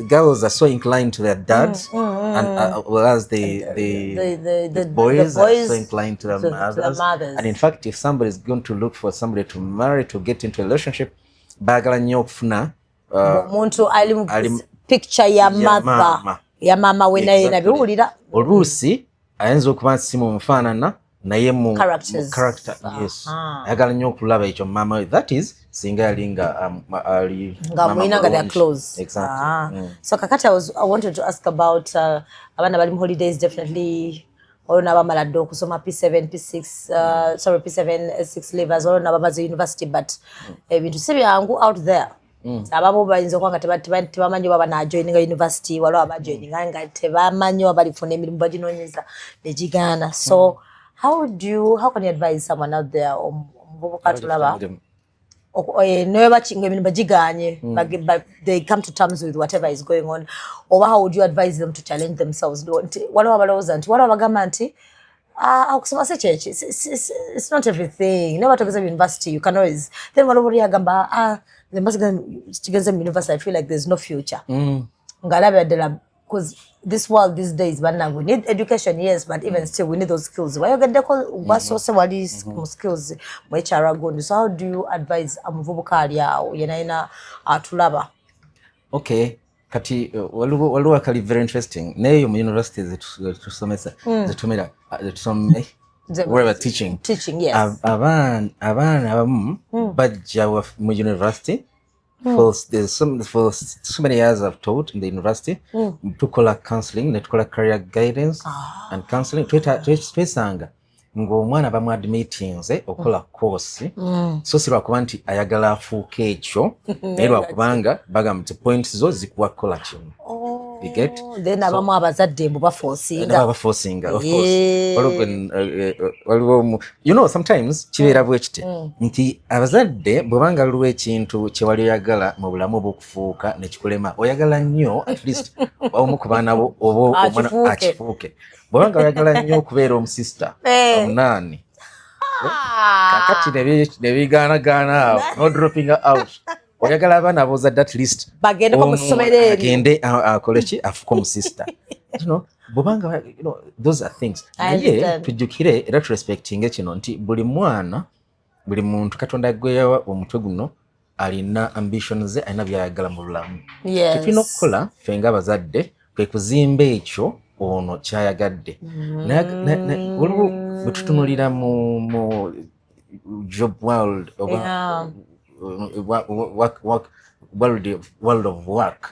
Girls are so inclined to their dads, and whereas the boys are so inclined to their mothers. And in fact, if somebody is going to look for somebody to marry, to get into a relationship, bagala nnyo okufuna omuntu ali picture ya mama we naye nabiwulira. Oluusi ayinza okuba si mu mufaanana naye mu character. Yes. Ayagala nnyo okulaba ekyo mama. That is singa yalinga mulina nga they're close. Exactly. So kakati I wanted to ask about abana bali mu holidays definitely olona bamala ddo okusoma P7 P6 sorry P7 6 levels olona bamaze university but ebintu si byangu out there. Abamu bayinza okuba nga tebamanyi oba banaajoininga university waliwo abajoininga nga tebamanyi oba balifuna emirimu baginoonyeza negigaana. So how can you advise someone out there omuvubuka tulaba but they come to terms with whatever is going on. Or how would you advise them to challenge themselves? It's not everything. Never talk about university. You can always then the university. I feel like there's no future. Because this world these days, we need education, yes, but even still, we need those skills. Why you get the skills? So how do you advise Okay, kati waliwo kali very interesting. Neyo mu university zetusomesa zetumira wherever teaching, yes. Abana abamu bajja mu university. For so many years I've taught in the university, tukola counseling, netukola career guidance and counseling. Twesanga ng'omwana bamuadmitinze okola course, so si lwakuba nti ayagala afuuke ekyo, naye lwakubanga bagamba nti points zo zikuwa kukola kino. You get? Then abamu abazadde mbu baforcinga, of course. You know, sometimes kibeera bwe kiti nti abazadde bwebanga luwa ekintu kye wali oyagala mu bulamu bw'okufuuka ne kikulema, oyagala nnyo at least omu ku baana bo oba omwana akifuuke. Bwebanga oyagala nnyo okubeera omusista omunaani, kakati ne bigaanagaana awo, no dropping out. Oyagala abaana ab'ozadde at least agende akole ki afuke omusista. You know, bwebanga, you know, those are things. Naye tujjukire era turespectinge kino nti buli mwana, buli muntu Katonda gweyawa omutwe guno alina ambitions ze, alina byayagala mu bulamu. Tulina okukola ffe ng'abazadde kwe kuzimba ekyo ono kyayagadde. Waliwo bwe tutunulira mu job world oba world of work,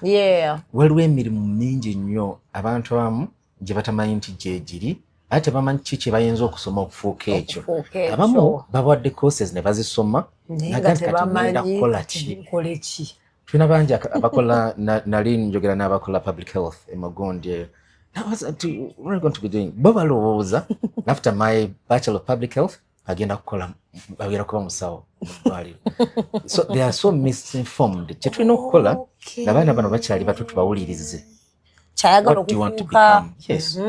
waliwo emirimu mingi nnyo abantu abamu gye batamanyi nti gyegiri, ate bamanyi ki kye bayinza okusoma okufuuka ekyo. Abamu bawadde courses ne bazisoma naga nti kati ngenda kukola ki. Tulina bangi abakola, nali njogera n'abakola public health Magondi eyo. What are you going to be doing? Bo balowooza after my bachelor of public health agenda kuba musawo. So they are so misinformed. Kye tulina okukola n'abaana bano bakyali bato tubawulirize. What do you want to become? Yes.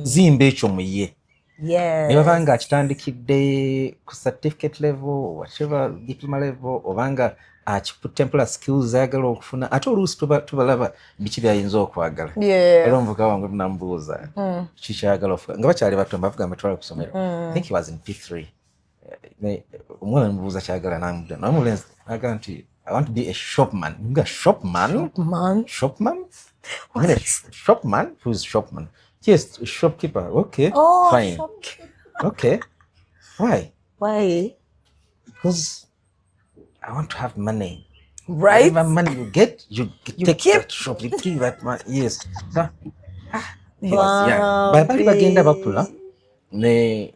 Zimba ekyo mu ye. Ne babanga akitandikidde ku certificate level, whatever diploma level, obanga akikutempola skills ayagala okufuna, ate oluusi tubalaba biki byayinza okwagala. Era omuvuka wange tunambuuza kikyayagala okufuka nga bakyali bato bavuga amatwala ku ssomero. I think he was in P3. Omwana mubuuza kyagala namulenzi agamba nti I want to be a shopman. Nga shopman? Shopman? Shopman? Who's shopman? Yes, shopkeeper. Okay, fine. Shopkeeper. Okay. Why? Because I want to have money. Right? Whatever money you get, you take that shop. You give that money. Yes. He was young. Bali bagenda bakula ne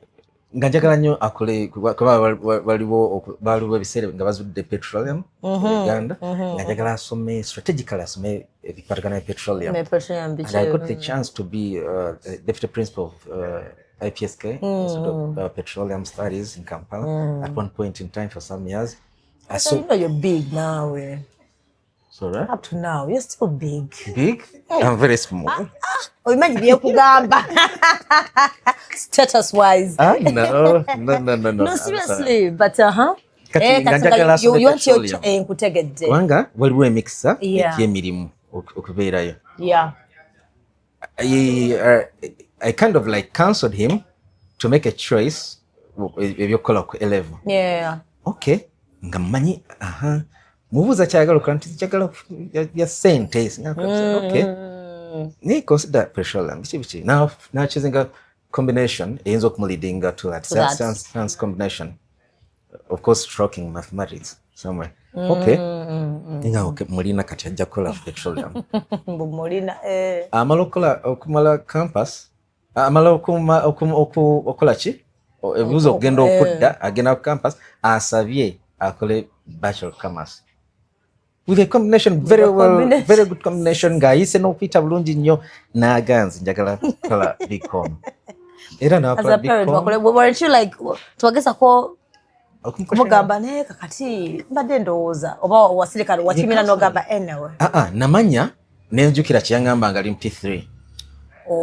nga njagala nnyo akole kuba waliwo ebiseera nga bazudde petroleum Uganda, nga njagala asome strategically, asome ebikwatagana petroleum. And I got the chance to be deputy principal of IPSK, Institute of Petroleum Studies in Kampala, at one point in time for some years. So you know you're big now. Sorry? Up to now, you're still big. Big? I'm very small. Imagine you kugamba. Status-wise. No. No, seriously, but you want your kutegedde. Kubanga waliwo emikisa egy'emirimu okubeerayo. I kind of like counseled him to make a choice ebyokukola ku A-level. Okay, nga mmanyi mubuuza kyagala okola nti kyagala ya ssente. Okay, ne consider petroleum biki now choosing a combination eyinza okumuleadinga to that science combination, of course stroking mathematics somewhere. Okay, mulina kati ajja kukola petroleum. Amala okumala campus, amala okukola ki ebibuuzo okugenda okudda agenda ku campus asabye akole bachelor of commerce with a combination, very good combination. Ng'ayise n'okuyita bulungi nnyo n'aganzi njagala kukola BCom. Era n'akola BCom. Weren't you like twagezako Mugamba naye kakati mbadde ndowooza oba wasirika wakimira n'ogamba anyway. Namanya nenjukira kyeyangamba nga ali mu P3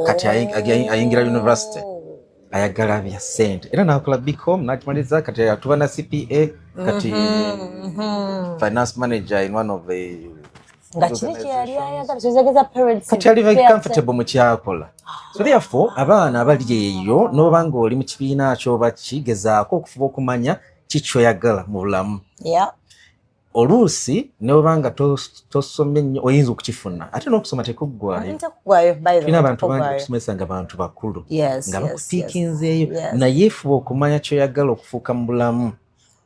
kati ayingira university ayagala bya ssente era nakola BCom nakimaliza kati atuba na CPA kati finance manager in one of the kati ali very comfortable mu kyakola. So therefore abaana abali eyo n'oba ng'oli mu kibiina kyoba kigezaako okufuba okumanya kikyoyagala mu bulamu. Oluusi n'obanga tosomye nnyo oyinza okukifuna ate n'okusoma tekuggwayo. Tulina abantu bangi okusomesa nga bantu bakulu nga bakusiikinzeeyo naye fuba okumanya kyoyagala okufuuka mu bulamu.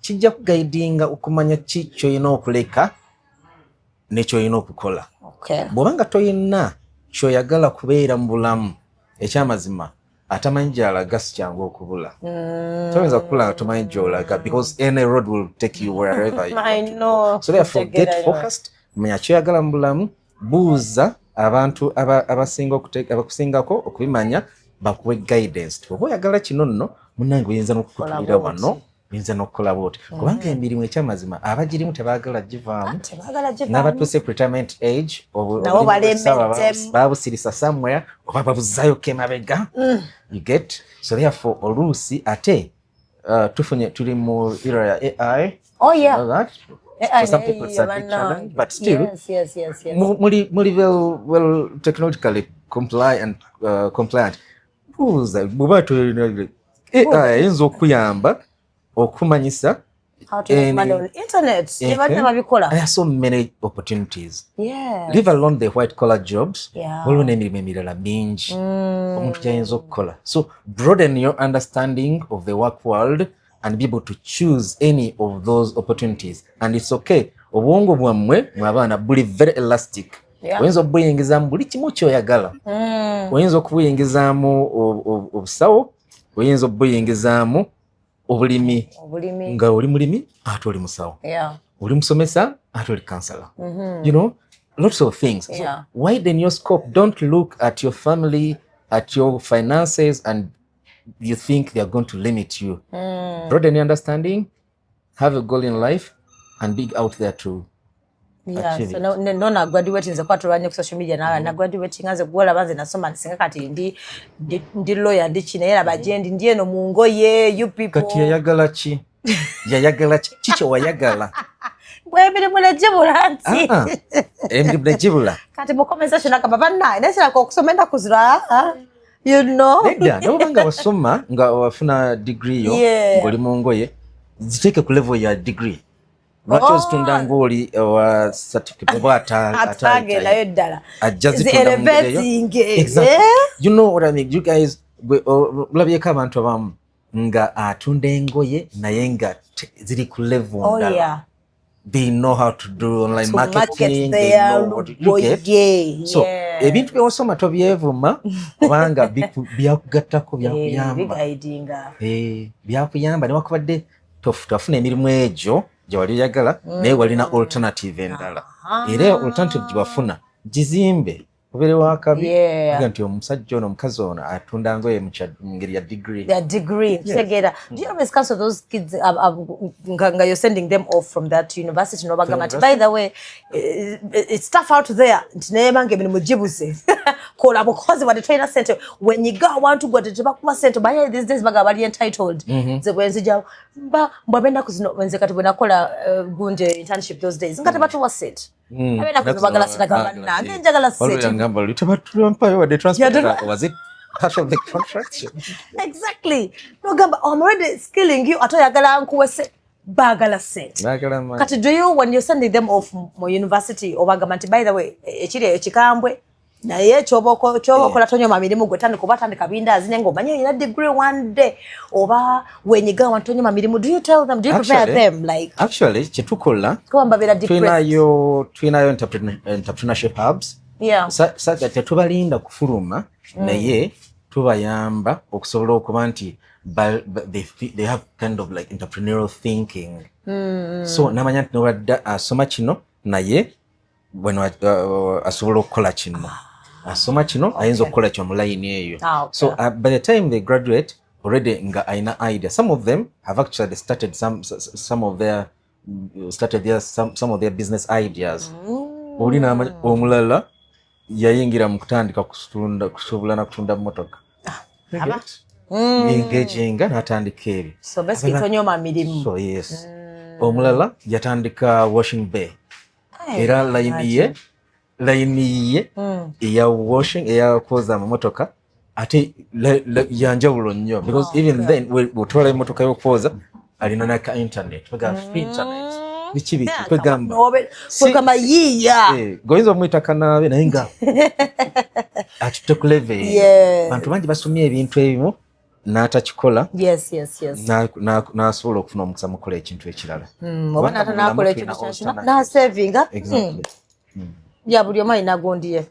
Kijja kugaidinga okumanya ki kyolina okuleka nekyolina okukola. Bw'obanga toyina kyoyagala kubeera mu bulamu ekyamazima atamanyi gy'alaga si kyangu okubula. Toyinza kukula nga tomanyi gy'olaga because any road will take you wherever you want to go. So therefore get focused, manya kyoyagala mu bulamu, buuza abantu abakusingako okubimanya bakuwe guidance. Oba oyagala kino nno munnange oyinza n'okukutulira wano oyinza n'okukola bwoti kubanga emirimu ekyamazima abagirimu tebaagala givaamu n'abatuuse ku retirement age babusirisa somewhere oba babuzaayo kemabega you get. So therefore oluusi ate tuli mu era ya AI. For some people it's a big challenge, but still muli well technologically compliant. Buba tulina AI ayinza okuyamba okumanyisa how to make money on the internet. There are so many opportunities. Leave alone the white collar jobs. Waliwo n'emirimu emirala mingi omuntu gy'ayinza okukola. So broaden your understanding of the work world and be able to choose any of those opportunities. And it's okay. Obwongo bwammwe mwabaana buli very elastic. Oyinza okubuyingizaamu buli kimu kyoyagala. Oyinza okubuyingizaamu obusawo, oyinza okubuyingizaamu obulimi nga oli mulimi ate oli musawo, oli musomesa ate oli counselor. You know, lots of things. So widen your scope. Don't look at your family, at your finances and you think they are going to limit you. Broaden your understanding, have a goal in life and be out there to achieve it. So no graduate nze kwatulwanye ku social media na graduate nganze kugola banze nasoma nsinga kati ndi lawyer ndi chine era bajendi ndiye no mungoye you people kati yayagala ki chicho wayagala bwebere mule jibula nti emire jibula kati mu conversation akababa naye nesira ko kusomenda kuzira you know nobanga wasoma nga wafuna degree yo ngoli mungoye ziteke ku level ya degree. Lwaki ozitunda ng'oli wa certificate oba atage nayo ddala you know what I mean. You guys mulabyeko abantu abamu nga atunda engoye naye nga ziri ku level ndala. They know how to do online marketing. They know what to do. So ebintu by'osoma tobyevuma kubanga byakugattako byakuyamba newakubadde tofuna emirimu egyo gyewali oyagala naye walina alternative endala era alternative gyewafuna gizimbe obeere wakabi nti omusajja ono omukazi ono atunda ngoye mu ngeri ya degree. Tegera. Do you always counsel those kids nga you're sending them off from that university no bagamba by the way it's tough out there nti naye bange emirimu gibuse kola bukozi wa the trainer center when you go want to go to bakuba center by these days baga bali entitled ze bwenzija mbabenda kuzino wenze kati bwena kola gunje internship those days ngati batu wasit abena kuzibagala sitagamba nange njagala sit ngamba litabatulwa mpayo wa the transport was it part of the contract? Exactly. No gamba I'm already skilling you atoyagala nkuwe se bagala set. Kati do you when you're sending them off mo university or bagamati by the way ekiri ekikambwe na ye choboko kola tonyo mamirimu gwetani kubatandi kabinda azinengo manye ina degree one day oba when you go antonyo mamirimu do you tell them, do you prepare them like actually chetukola kwamba bera depressed twinayo entrepreneurship hubs saka tetubalinda kufuluma naye tubayamba okusobola okuba nti they have kind of like entrepreneurial thinking. So namanya nti nobadde asoma kino naye bweno asobola okukola kino asoma kino ayinza okukola kyo mu line eyo. So by the time they graduate already nga aina idea. Some of them have actually started some of their business ideas. Olina omulala yayingira mu kutandika kusobola na kutunda motoka. Engaging n'atandika ebyo. So basically tonyoma mirimu. So yes. Omulala yatandika washing bay. Era line ye eya washing eya kwoza amamotoka ate yanjawulo nnyo because even then bw'otwala emotoka y'okwoza alina naka internet biki kwegamba kwegamba yiya goyinza omuyita kanaabe naye nga atutte ku level bantu bangi basomye ebintu ebimu n'atakikola n'asobola okufuna omukisa mu kukola ekintu ekirala oba n'atanakola ekintu kyakina n'asavinga yeah, buli omu alina gundi ye.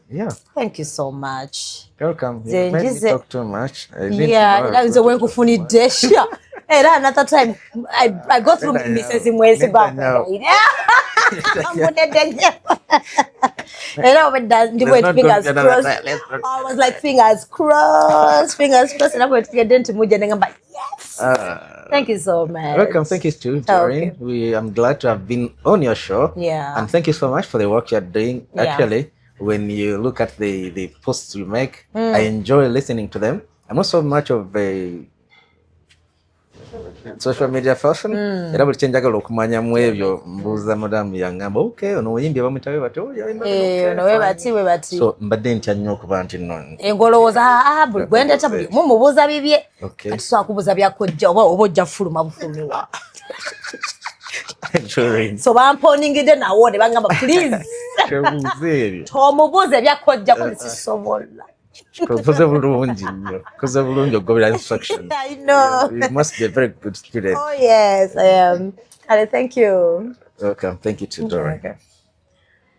Thank you so much. Welcome. You made me talk too much. That is the way kufunide sha. Era another time I go through Mrs. Mwezi back. Era when the word fingers crossed. I was like fingers crossed. And I'm going to get into Muja and I'm like, yes. Thank you so much. Welcome. Thank you too, Doreen. I'm glad to have been on your show. Yeah. And thank you so much for the work you're doing. Actually, when you look at the posts you make, I enjoy listening to them. I'm not so much of a social media person. Era buli kyenjagala okumanyamu ebyo mbuuza mudamu yangamba okay ono oyimbi bamutawe bati we bati so mbadde ntya nnyo okuba nti nno engolowooza buli gwendeta buli mumubuuza bibye kati twakubuuza byakojja oba ojja fuluma bufumiwa so bamponingidde nawo ne bangamba please tomubuuze byakojja ko nesisobola Koze bulungi nnyo. Koze bulungi ogobera instructions. I know. You must be a very good student. Oh yes, I am. And thank you. Welcome. Thank you too, Dora. Okay.